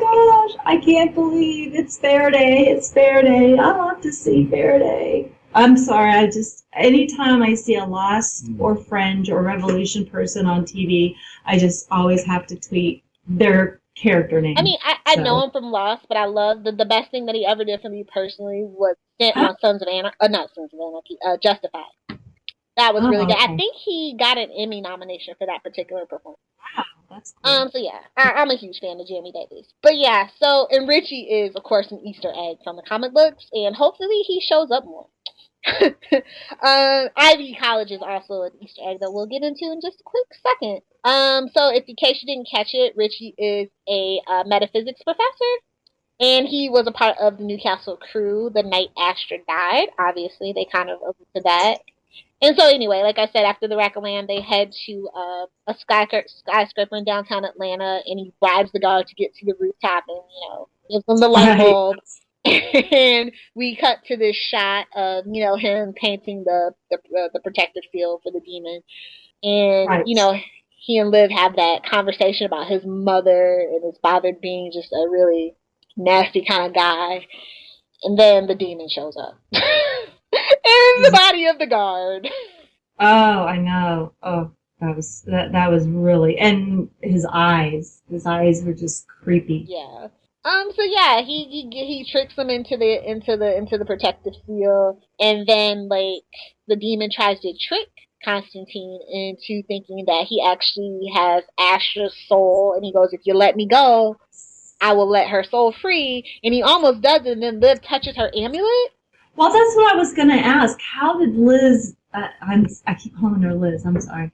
gosh, I can't believe it's Faraday! It's Faraday! I want to see Faraday." I'm sorry, anytime I see a Lost or Fringe or Revolution person on TV, I just always have to tweet their character name. I mean, I know him from Lost, but I love the best thing that he ever did for me personally was on Sons of Anarchy, not Sons of Anarchy, Justified. That was really good. Okay. I think he got an Emmy nomination for that particular performance. Wow. That's cool. So yeah, I'm a huge fan of Jamie Davis. But yeah, so and Richie is of course an Easter egg from the comic books, and hopefully he shows up more. Ivy College is also an Easter egg that we'll get into in just a quick second. So if in case you didn't catch it, Richie is a metaphysics professor, and he was a part of the Newcastle crew the night Astra died. Obviously, they kind of alluded to that. And so anyway, like I said, after the rack of land, they head to a skyscraper in downtown Atlanta, and he bribes the guard to get to the rooftop and, gives them the light Right. bulb. And we cut to this shot of, him painting the protective field for the demon. And, Right. he and Liv have that conversation about his mother and his father being just a really nasty kind of guy. And then the demon shows up. In the body of the guard. Oh, I know. Oh, that was really, and his eyes. His eyes were just creepy. Yeah. So yeah, he tricks them into the protective field, and then like the demon tries to trick Constantine into thinking that he actually has Astra's soul, and he goes, "If you let me go, I will let her soul free." And he almost does it, and then Liv touches her amulet. Well, that's what I was going to ask. How did Liz? I keep calling her Liz. I'm sorry.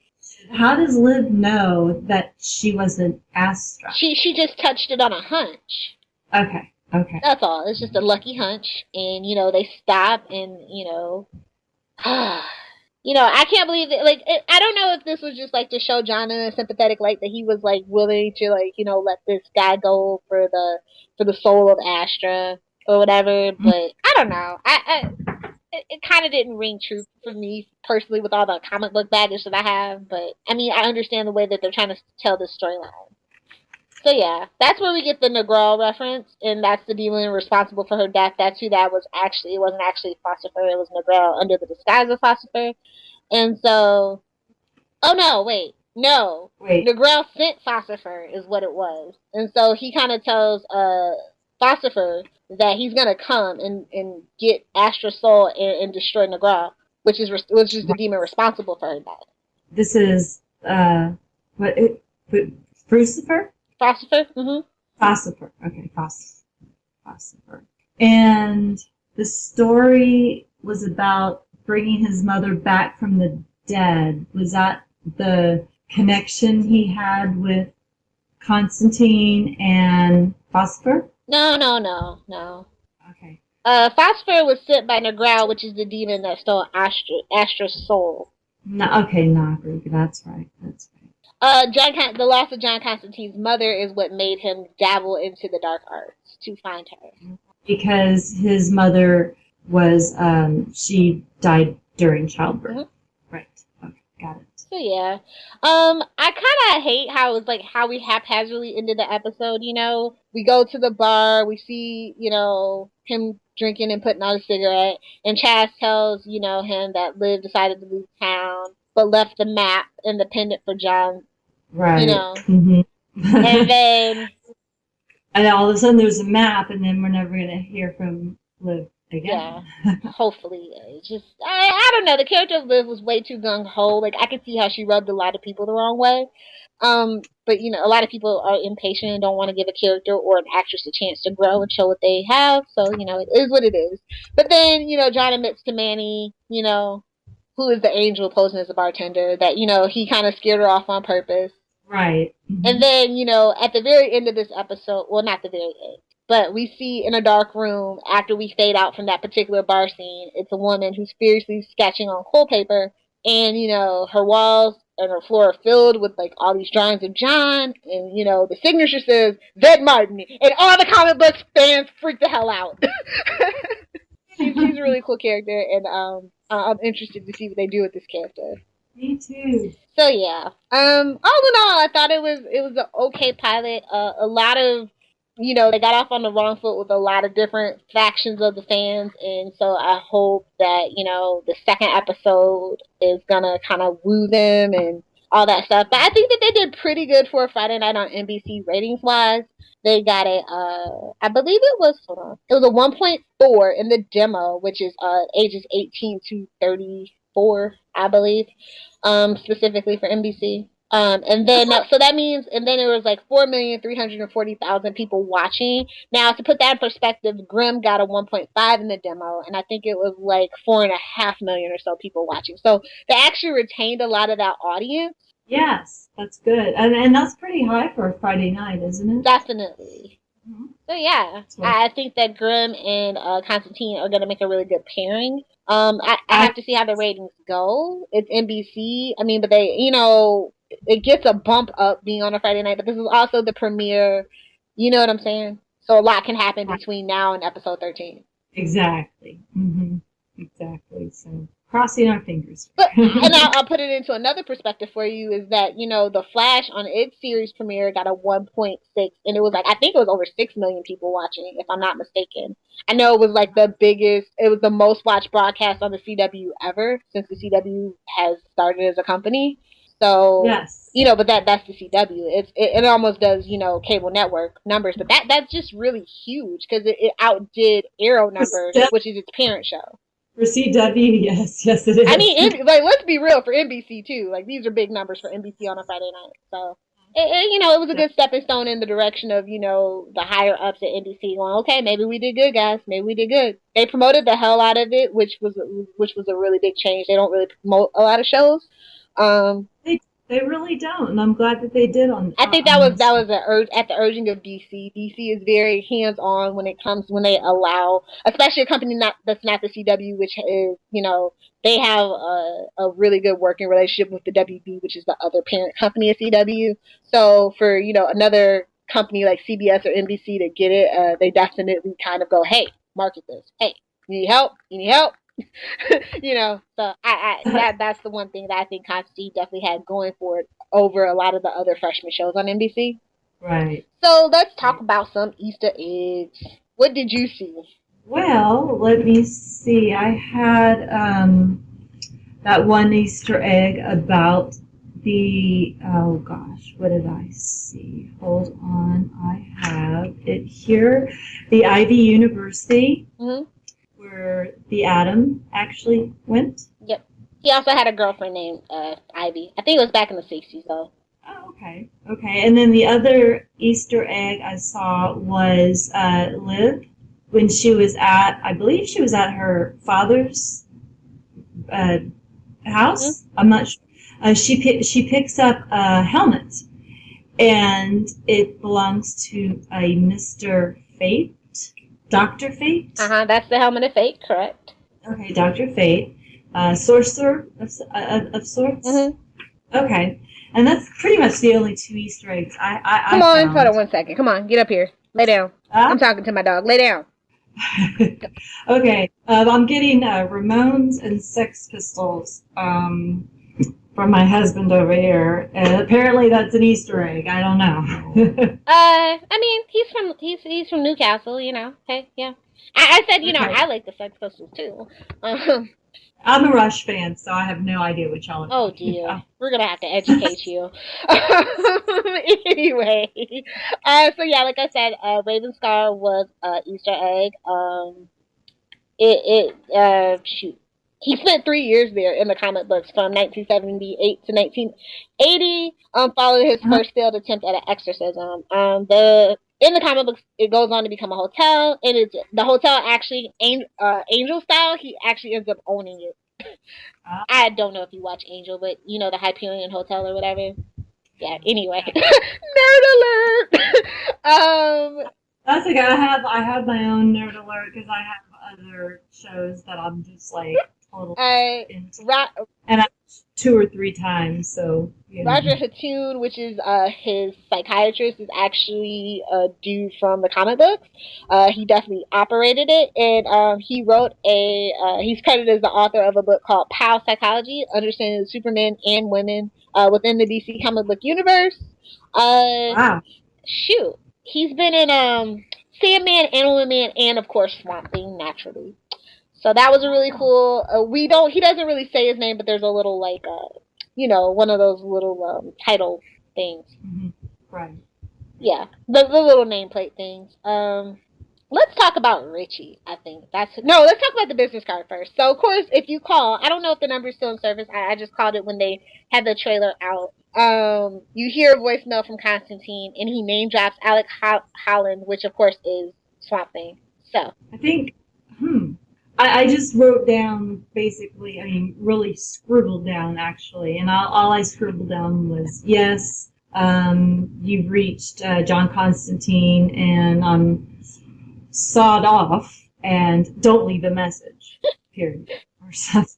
How does Liv know that she was an Astra? She just touched it on a hunch. Okay. Okay. That's all. It's just a lucky hunch, and they stop, and I can't believe it. Like, I don't know if this was just like to show John in a sympathetic light that he was like willing to let this guy go for the soul of Astra or whatever. But I don't know. It kind of didn't ring true for me personally with all the comic book baggage that I have. But I mean, I understand the way that they're trying to tell this storyline. So yeah, that's where we get the Negral reference, and that's the demon responsible for her death. That's who that was actually. It wasn't actually Phosphor. It was Negral under the disguise of Phosphor. And so, oh no, wait, no, Negral sent Phosphor is what it was. And so he kind of tells Phosphor that he's gonna come and get Astra's soul and destroy Negral, which is the demon responsible for her death. This is Crucifer? Phosphor? Mm-hmm. Phosphor. Okay, Phosphor. And the story was about bringing his mother back from the dead. Was that the connection he had with Constantine and Phosphor? No. Okay. Phosphor was sent by Negral, which is the demon that stole Astra's soul. No, okay, Nagri. That's right. The loss of John Constantine's mother is what made him dabble into the dark arts to find her. Because his mother was, she died during childbirth. Mm-hmm. Right. Okay, got it. So yeah, I kind of hate how we haphazardly ended the episode. We go to the bar, we see him drinking and putting out a cigarette, and Chaz tells him that Liv decided to leave town, but left the map and the pendant for John. Right. Mm-hmm. And then, and all of a sudden there's a map, and then we're never gonna hear from Liv again. Yeah, hopefully. It's just I don't know. The character of Liv was way too gung ho. Like I could see how she rubbed a lot of people the wrong way. But a lot of people are impatient and don't want to give a character or an actress a chance to grow and show what they have. So it is what it is. But then John admits to Manny, who is the angel posing as a bartender, that he kind of scared her off on purpose. Right. Mm-hmm. And then at the very end of this episode, well, not the very end, but we see in a dark room, after we fade out from that particular bar scene, it's a woman who's furiously sketching on coal paper, and her walls and her floor are filled with like all these drawings of John, and the signature says Zed Martin, and all the comic books fans freak the hell out. She's a really cool character, and I'm interested to see what they do with this character. Me too. So yeah, all in all, I thought it was an okay pilot. A lot of they got off on the wrong foot with a lot of different factions of the fans, and so I hope that the second episode is gonna kind of woo them and all that stuff. But I think that they did pretty good for a Friday night on NBC ratings wise. They got it. I believe it was a 1.4 in the demo, which is ages 18 to 34, I believe, specifically for NBC. And then so that means, and then there was like 4,340,000 people watching. Now to put that in perspective, Grimm got a 1.5 in the demo, and I think it was like 4.5 million or so people watching. So they actually retained a lot of that audience. Yes, that's good, and that's pretty high for a Friday night, isn't it? Definitely. Mm-hmm. So yeah, I think that Grimm and Constantine are going to make a really good pairing. I have to see how the ratings go. It's NBC. I mean, but they, it gets a bump up being on a Friday night, but this is also the premiere. You know what I'm saying? So a lot can happen between now and episode 13. Exactly. Mm-hmm. Exactly. So crossing our fingers. But and I'll put it into another perspective for you is that the Flash on its series premiere got a 1.6, and it was like I think it was over 6 million people watching, if I'm not mistaken. I know it was like it was the most watched broadcast on the CW ever since the CW has started as a company. So yes, but that's the CW. It almost does cable network numbers, but that's just really huge because it outdid Arrow numbers, which is its parent show. For CW, yes, it is. I mean, let's be real, for NBC too. Like, these are big numbers for NBC on a Friday night. So, it was a good stepping stone in the direction of the higher ups at NBC going, okay, maybe we did good, guys. Maybe we did good. They promoted the hell out of it, which was a really big change. They don't really promote a lot of shows. They really don't, and I'm glad that they did. I think that was at the urging of DC. DC is very hands on when they allow, especially a company that's not the CW, which is they have a really good working relationship with the WB, which is the other parent company of CW. So for another company like CBS or NBC to get it, they definitely kind of go, hey, market this. Hey, you need help? You need help? So that's the one thing that I think Constantine definitely had going for it over a lot of the other freshman shows on NBC. Right. So let's talk about some Easter eggs. What did you see? Well, let me see. I had that one Easter egg about oh gosh, what did I see? Hold on, I have it here. The Ivy University. Mm-hmm. Where the Atom actually went. Yep. He also had a girlfriend named Ivy. I think it was back in the 60s, though. Oh, okay. Okay. And then the other Easter egg I saw was Liv when she was I believe she was at her father's house. Mm-hmm. I'm not sure. She picks up a helmet, and it belongs to a Mr. Fate. Dr. Fate? That's the helmet of fate, correct. Okay, Dr. Fate. Sorcerer of sorts? Mm-hmm. Okay. And that's pretty much the only two Easter eggs I Come on, hold on 1 second. Come on, get up here. Lay down. I'm talking to my dog. Lay down. Okay. I'm getting Ramones and Sex Pistols from my husband over here. Apparently that's an Easter egg. I don't know. I mean, he's from Newcastle, Hey, yeah. I said, okay. I like the Sex Pistols too. I'm a Rush fan, so I have no idea what y'all are talking dear. About. We're gonna have to educate you. Anyway, so yeah, like I said, Ravenscar was Easter egg. Shoot. He spent 3 years there in the comic books from 1978 to 1980. Following his first failed attempt at an exorcism. In the comic books, it goes on to become a hotel, and the hotel actually Angel style. He actually ends up owning it. I don't know if you watch Angel, but the Hyperion Hotel or whatever. Yeah. Anyway, nerd alert. That's okay. I have my own nerd alert because I have other shows that I'm just like. And I 2 or 3 times, so Roger Hattoon, which is his psychiatrist, is actually a dude from the comic books. He definitely operated it, and he wrote he's credited as the author of a book called Pow Psychology: Understanding the Supermen and Women within the DC comic book universe. Wow. Shoot, he's been in Sandman, Animal Man, and of course Swamp Thing, naturally. So that was a really cool. He doesn't really say his name, but there's a little one of those little title things. Mm-hmm. Right. Yeah, the little nameplate things. Let's talk about Richie. I think let's talk about the business card first. So of course, if you call, I don't know if the number is still in service. I just called it when they had the trailer out. You hear a voicemail from Constantine, and he name drops Alec Holland, which of course is Swamp Thing. So I think, I just wrote down basically, I mean, really scribbled down actually, and all I scribbled down was, yes, you've reached John Constantine, and I'm sawed off, and don't leave a message, period. Or something.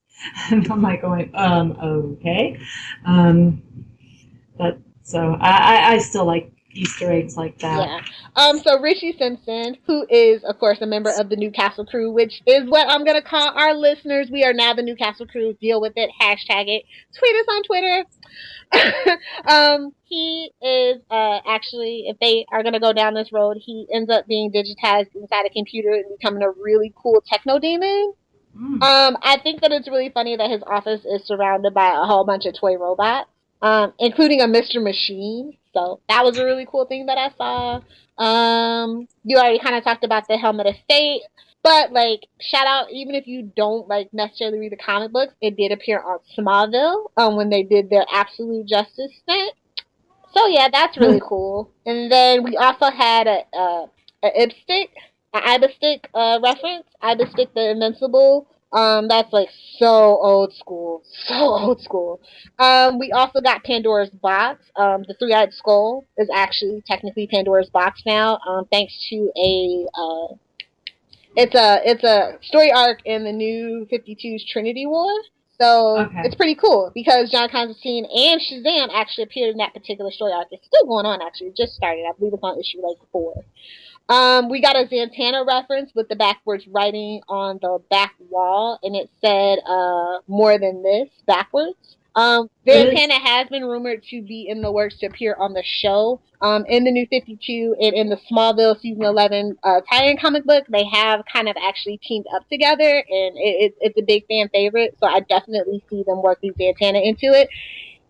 And I'm like going, okay. But so I still like Easter eggs like that. Yeah. So Richie Simpson, who is, of course, a member of the Newcastle crew, which is what I'm going to call our listeners. We are now the Newcastle crew. Deal with it. Hashtag it. Tweet us on Twitter. He is actually, if they are going to go down this road, he ends up being digitized inside a computer and becoming a really cool techno demon. I think that it's really funny that his office is surrounded by a whole bunch of toy robots, including a Mr. Machine. So that was a really cool thing that I saw. You already kind of talked about the Helmet of Fate, but like, shout out, even if you don't like necessarily read the comic books, it did appear on Smallville when they did their Absolute Justice thing. So yeah, that's really cool. And then we also had a Ibistic reference, Ibistic the Invincible. That's like so old school, so old school. We also got Pandora's Box. The Three-Eyed Skull is actually technically Pandora's Box now, thanks to it's a story arc in the New 52's Trinity War. So It's pretty cool because John Constantine and Shazam actually appeared in that particular story arc. It's still going on actually. It just started. I believe it's on issue like 4. We got a Zatanna reference with the backwards writing on the back wall, and it said more than this backwards. Zatanna has been rumored to be in the works to appear on the show. In the New 52 and in the Smallville season 11 tie-in comic book, they have kind of actually teamed up together, and it's a big fan favorite, so I definitely see them working Zatanna into it.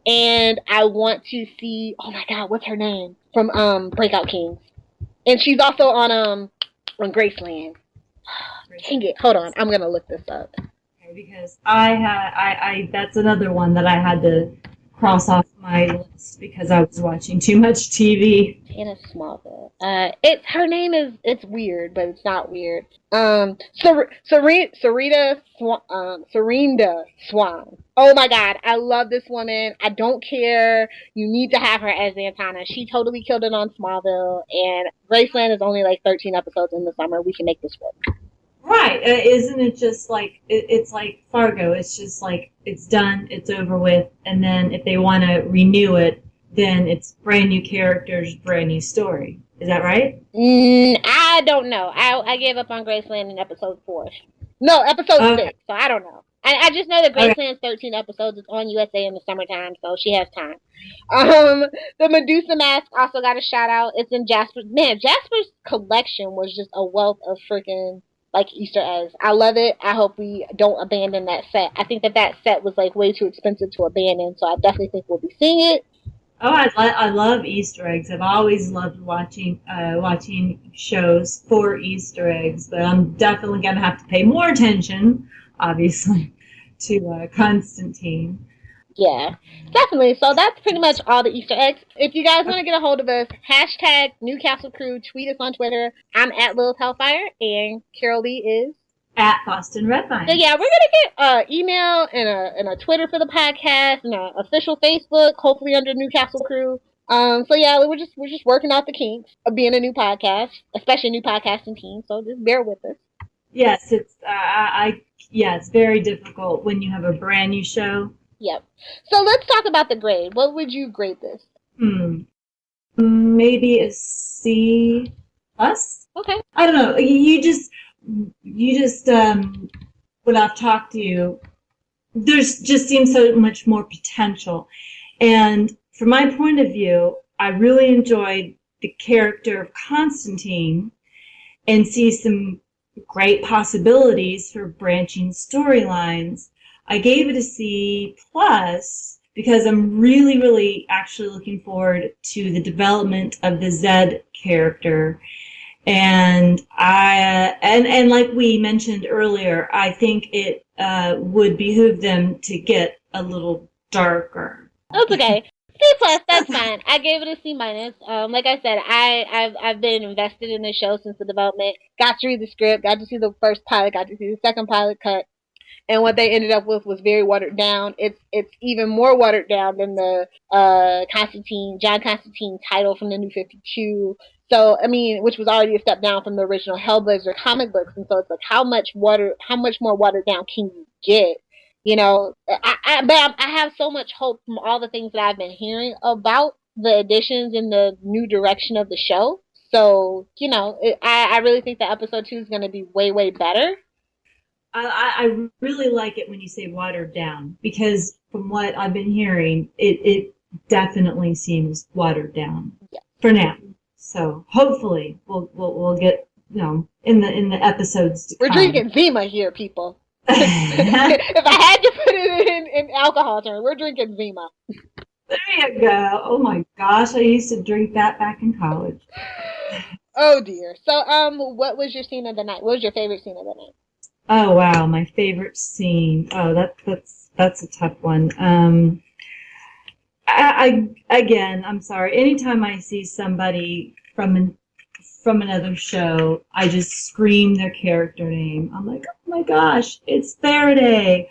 And I want to see, oh my god, what's her name? From Breakout Kings. And she's also on Graceland. Dang it! Hold on, I'm gonna look this up. Okay, because I that's another one that I had to cross off my list because I was watching too much TV. Anna Smallville. Her name is, it's weird, but it's not weird. Serinda Swan. Oh my god, I love this woman. I don't care. You need to have her as Zatanna. She totally killed it on Smallville, and Graceland is only like 13 episodes in the summer. We can make this work. Right. Isn't it just like, it's like Fargo. It's just like, it's done, it's over with, and then if they want to renew it, then it's brand new characters, brand new story. Is that right? I don't know. I gave up on Graceland in episode 4. No, episode 6, so I don't know. I just know that Graceland's 13 episodes. It's on USA in the summertime, so she has time. The Medusa mask also got a shout out. It's in Jasper. Man, Jasper's collection was just a wealth of freaking like Easter eggs. I love it. I hope we don't abandon that set. I think that set was like way too expensive to abandon, so I definitely think we'll be seeing it. Oh, I love Easter eggs. I've always loved watching shows for Easter eggs, but I'm definitely going to have to pay more attention, obviously, to Constantine. Yeah, definitely. So that's pretty much all the Easter eggs. If you guys want to get a hold of us, hashtag Newcastle Crew, tweet us on Twitter. I'm at Lilith Hellfire, and Carol Lee is at Boston Redvine. So yeah, we're gonna get email and a Twitter for the podcast and an official Facebook, hopefully under Newcastle Crew. So yeah, we're just working out the kinks of being a new podcast, especially a new podcasting team. So just bear with us. Yes, it's it's very difficult when you have a brand new show. Yep. So let's talk about the grade. What would you grade this? Maybe a C+. Okay. I don't know. You just when I've talked to you, there's just seems so much more potential. And from my point of view, I really enjoyed the character of Constantine and see some great possibilities for branching storylines. I gave it a C+ because I'm really, really actually looking forward to the development of the Zed character. And and like we mentioned earlier, I think it would behoove them to get a little darker. That's okay. C+, that's fine. I gave it a C minus. Like I said, I've been invested in the show since the development. Got to read the script, got to see the first pilot, got to see the second pilot cut, and what they ended up with was very watered down. It's even more watered down than the John Constantine title from the New 52. So I mean, which was already a step down from the original Hellblazer comic books, and so it's like how much more watered down can you get? You know, but I have so much hope from all the things that I've been hearing about the additions and the new direction of the show. So, you know, I really think that episode 2 is going to be way, way better. I really like it when you say watered down, because from what I've been hearing, it definitely seems watered down for now. So hopefully we'll get, you know, in the episodes to We're come. drinking Zima here, people. If I had to put it in alcohol terms, we're drinking Zima. There you go. Oh my gosh, I used to drink that back in college. Oh dear. So what was your scene of the night? What was your favorite scene of the night? Oh wow, my favorite scene. Oh, that's a tough one. I'm sorry. Anytime I see somebody from another show, I just scream their character name. I'm like, oh my gosh, it's Faraday.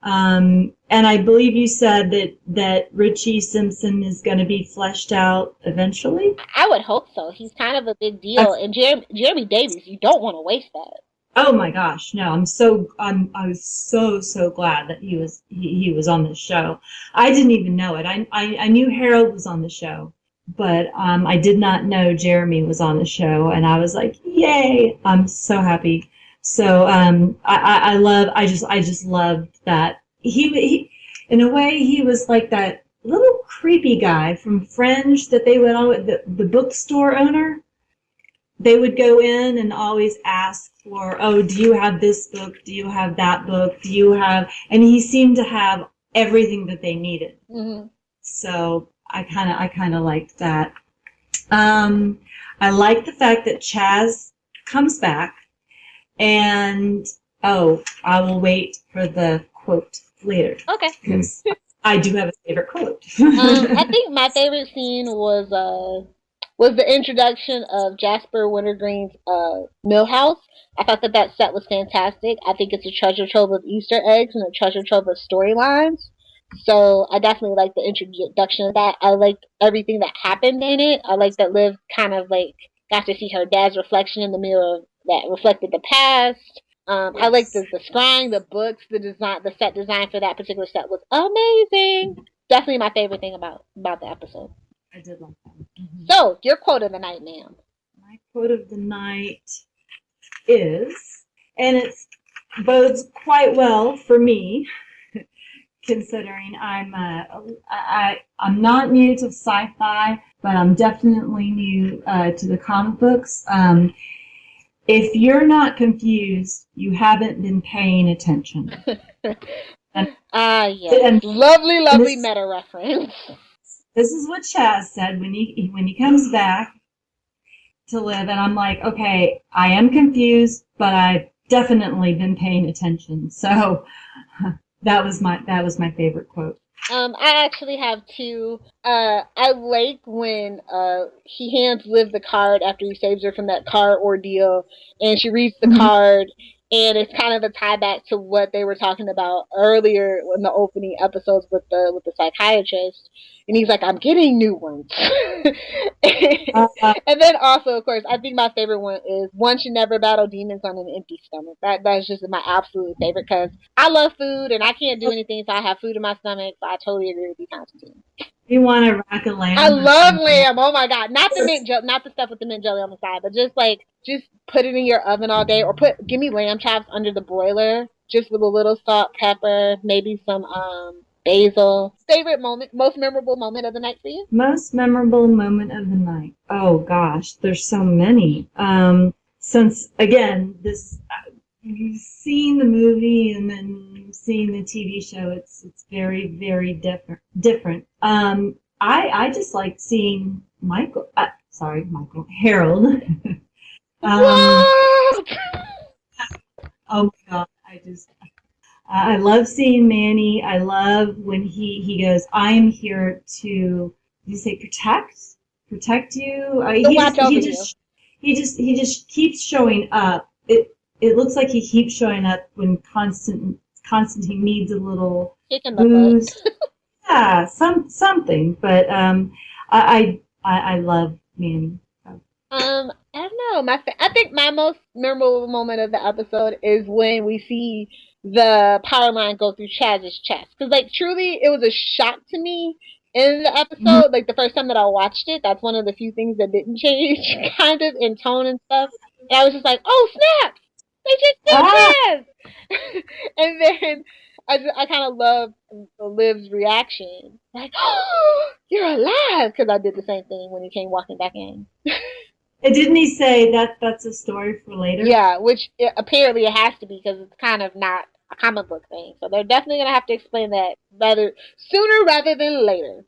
And I believe you said that Richie Simpson is going to be fleshed out eventually. I would hope so. He's kind of a big deal, and Jeremy Davies, you don't want to waste that. Oh my gosh, no! I was so glad that he was on this show. I didn't even know it. I knew Harold was on the show, but I did not know Jeremy was on the show, and I was like, yay! I'm so happy. So I just loved that he in a way he was like that little creepy guy from Fringe that they went on with the bookstore owner. They would go in and always ask for, oh, do you have this book? Do you have that book? Do you have, and he seemed to have everything that they needed. Mm-hmm. So I kind of liked that. I like the fact that Chaz comes back, and I will wait for the quote later. Okay. Because I do have a favorite quote. I think my favorite scene was the introduction of Jasper Wintergreen's Millhouse. I thought that set was fantastic. I think it's a treasure trove of Easter eggs and a treasure trove of storylines. So I definitely like the introduction of that. I liked everything that happened in it. I like that Liv kind of like got to see her dad's reflection in the mirror that reflected the past. Yes. I like the scrying, the books, the design, the set design for that particular set was amazing. Definitely my favorite thing about the episode. I did like that. Mm-hmm. So, your quote of the night, ma'am. My quote of the night is, and it bodes quite well for me, considering I'm not new to sci-fi, but I'm definitely new to the comic books. If you're not confused, you haven't been paying attention. Yes. Lovely meta reference. This is what Chaz said when he comes back to Liv, and I'm like, okay, I am confused, but I've definitely been paying attention. So that was my favorite quote. I actually have two. I like when he hands Liv the card after he saves her from that car ordeal, and she reads the card, and it's kind of a tie back to what they were talking about earlier in the opening episodes with the psychiatrist. And he's like, I'm getting new ones. And then also, of course, I think my favorite one is one should never battle demons on an empty stomach. That's just my absolute favorite because I love food and I can't do anything so I have food in my stomach. So I totally agree with you, Constantine. You want a rack of lamb? I love lamb. Oh my god, not the stuff with the mint jelly on the side, but just put it in your oven all day, or give me lamb chops under the broiler, just with a little salt, pepper, maybe some basil. Favorite moment, most memorable moment of the night for you? Most memorable moment of the night. Oh gosh, there's so many. Since again, this you've seen the movie and then seeing the TV show, it's very, very different. I just like seeing Harold. Oh my god, I love seeing Manny. I love when he goes, "I'm here to," did you say protect you? To watch over you. He just keeps showing up. It looks like he keeps showing up when Constantine needs a little Kicking the butt. boost. Yeah, something. But I love Manny. I don't know. I think my most memorable moment of the episode is when we see the power line go through Chaz's chest. Because, like, truly, it was a shock to me in the episode. Like, the first time that I watched it, that's one of the few things that didn't change, kind of, in tone and stuff. And I was just like, oh, snap! They just killed Ah, Chaz! And then I kind of love Liv's reaction. Like, oh, you're alive! Because I did the same thing when he came walking back in. and didn't he say that that's a story for later? Yeah, which apparently it has to be because it's kind of not a comic book thing. So they're definitely gonna have to explain that sooner rather than later.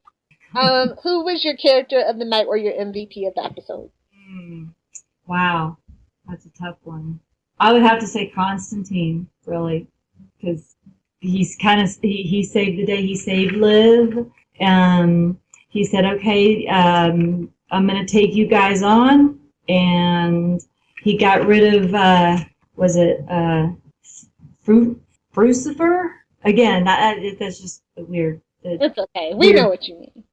Who was your character of the night or your MVP of the episode? Wow, that's a tough one. I would have to say Constantine, really, because he's kind of he saved the day. He saved Liv. He said, "Okay, I'm gonna take you guys on," and he got rid of was it Crucifer? Again, that's just weird. It's okay. We know what you mean.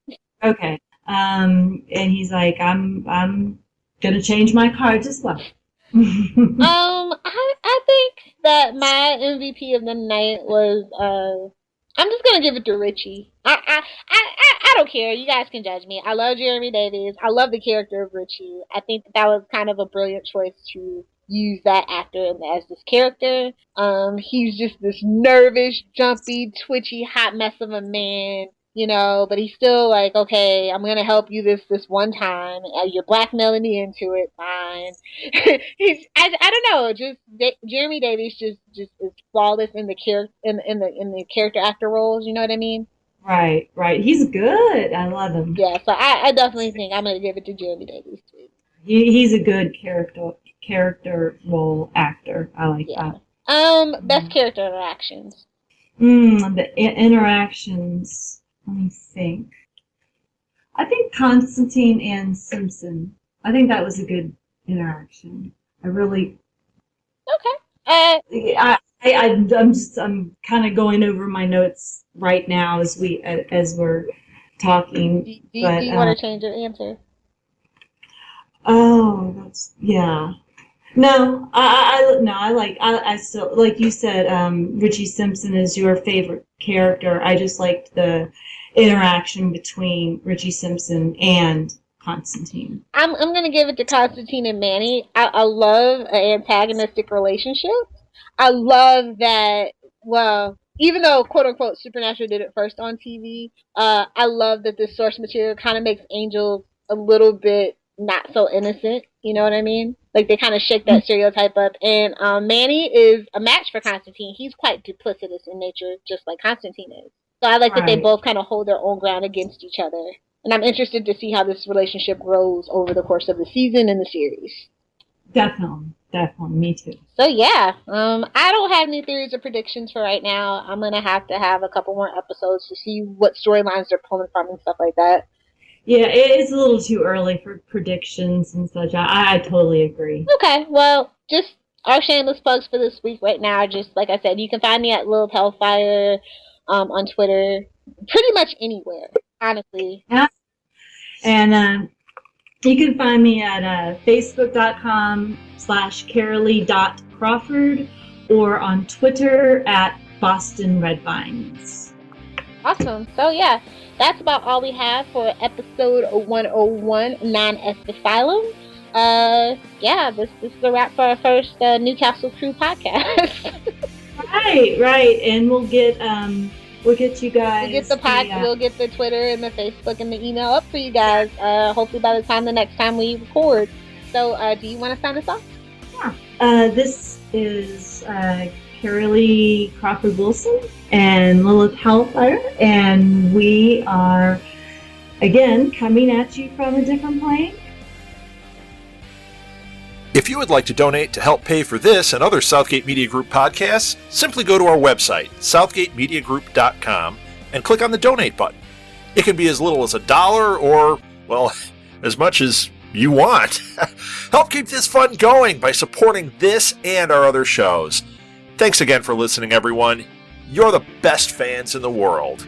Okay. And he's like, I'm gonna change my cards as well. I think that my MVP of the night was I'm just gonna give it to Richie. I don't care. You guys can judge me. I love Jeremy Davies. I love the character of Richie. I think that was kind of a brilliant choice to use that actor as this character. He's just this nervous, jumpy, twitchy, hot mess of a man. You know, but he's still like, okay, I'm gonna help you this one time. You're blackmailing me into it, fine. I don't know, just Jeremy Davies just is flawless in the in the character actor roles. You know what I mean? Right. He's good. I love him. Yeah, so I definitely think I'm gonna give it to Jeremy Davies too. He's a good character role actor. I like that. Best character interactions. The interactions. Let me think. I think Constantine and Simpson. I think that was a good interaction. I really. Okay. I'm kind of going over my notes right now as we're talking. Do you want to change your answer? Oh, yeah. No, I still, like you said, Richie Simpson is your favorite character. I just liked the interaction between Richie Simpson and Constantine. I'm gonna give it to Constantine and Manny. I love an antagonistic relationship. I love that. Well, even though quote unquote Supernatural did it first on TV, I love that this source material kind of makes Angel a little bit not so innocent. You know what I mean? Like they kind of shake that stereotype up. And Manny is a match for Constantine. He's quite duplicitous in nature, just like Constantine is. So I like that they both kind of hold their own ground against each other. And I'm interested to see how this relationship grows over the course of the season and the series. Definitely, me too. So yeah, I don't have any theories or predictions for right now. I'm gonna have to have a couple more episodes to see what storylines they're pulling from and stuff like that. Yeah, it's a little too early for predictions and such. I totally agree. Okay, well, just our shameless plugs for this week right now. Just like I said, you can find me at Lil Hellfire on Twitter, pretty much anywhere, honestly. Yeah. And you can find me at facebook.com/carolee.crawford or on Twitter at Boston Redvines. Awesome. So yeah, that's about all we have for episode 101, Non Est Asylum. Yeah, this is a wrap for our first Newcastle Crew podcast. Right, and we'll get you guys. We'll get the Twitter and the Facebook and the email up for you guys. Hopefully by the time the next time we record. So, do you want to sign us off? Yeah. This is Carolee Crawford Wilson and Lilith Hellfire, and we are again coming at you from a different plane. If you would like to donate to help pay for this and other Southgate Media Group podcasts, simply go to our website, southgatemediagroup.com, and click on the donate button. It can be as little as $1 or, well, as much as you want. Help keep this fun going by supporting this and our other shows. Thanks again for listening, everyone. You're the best fans in the world.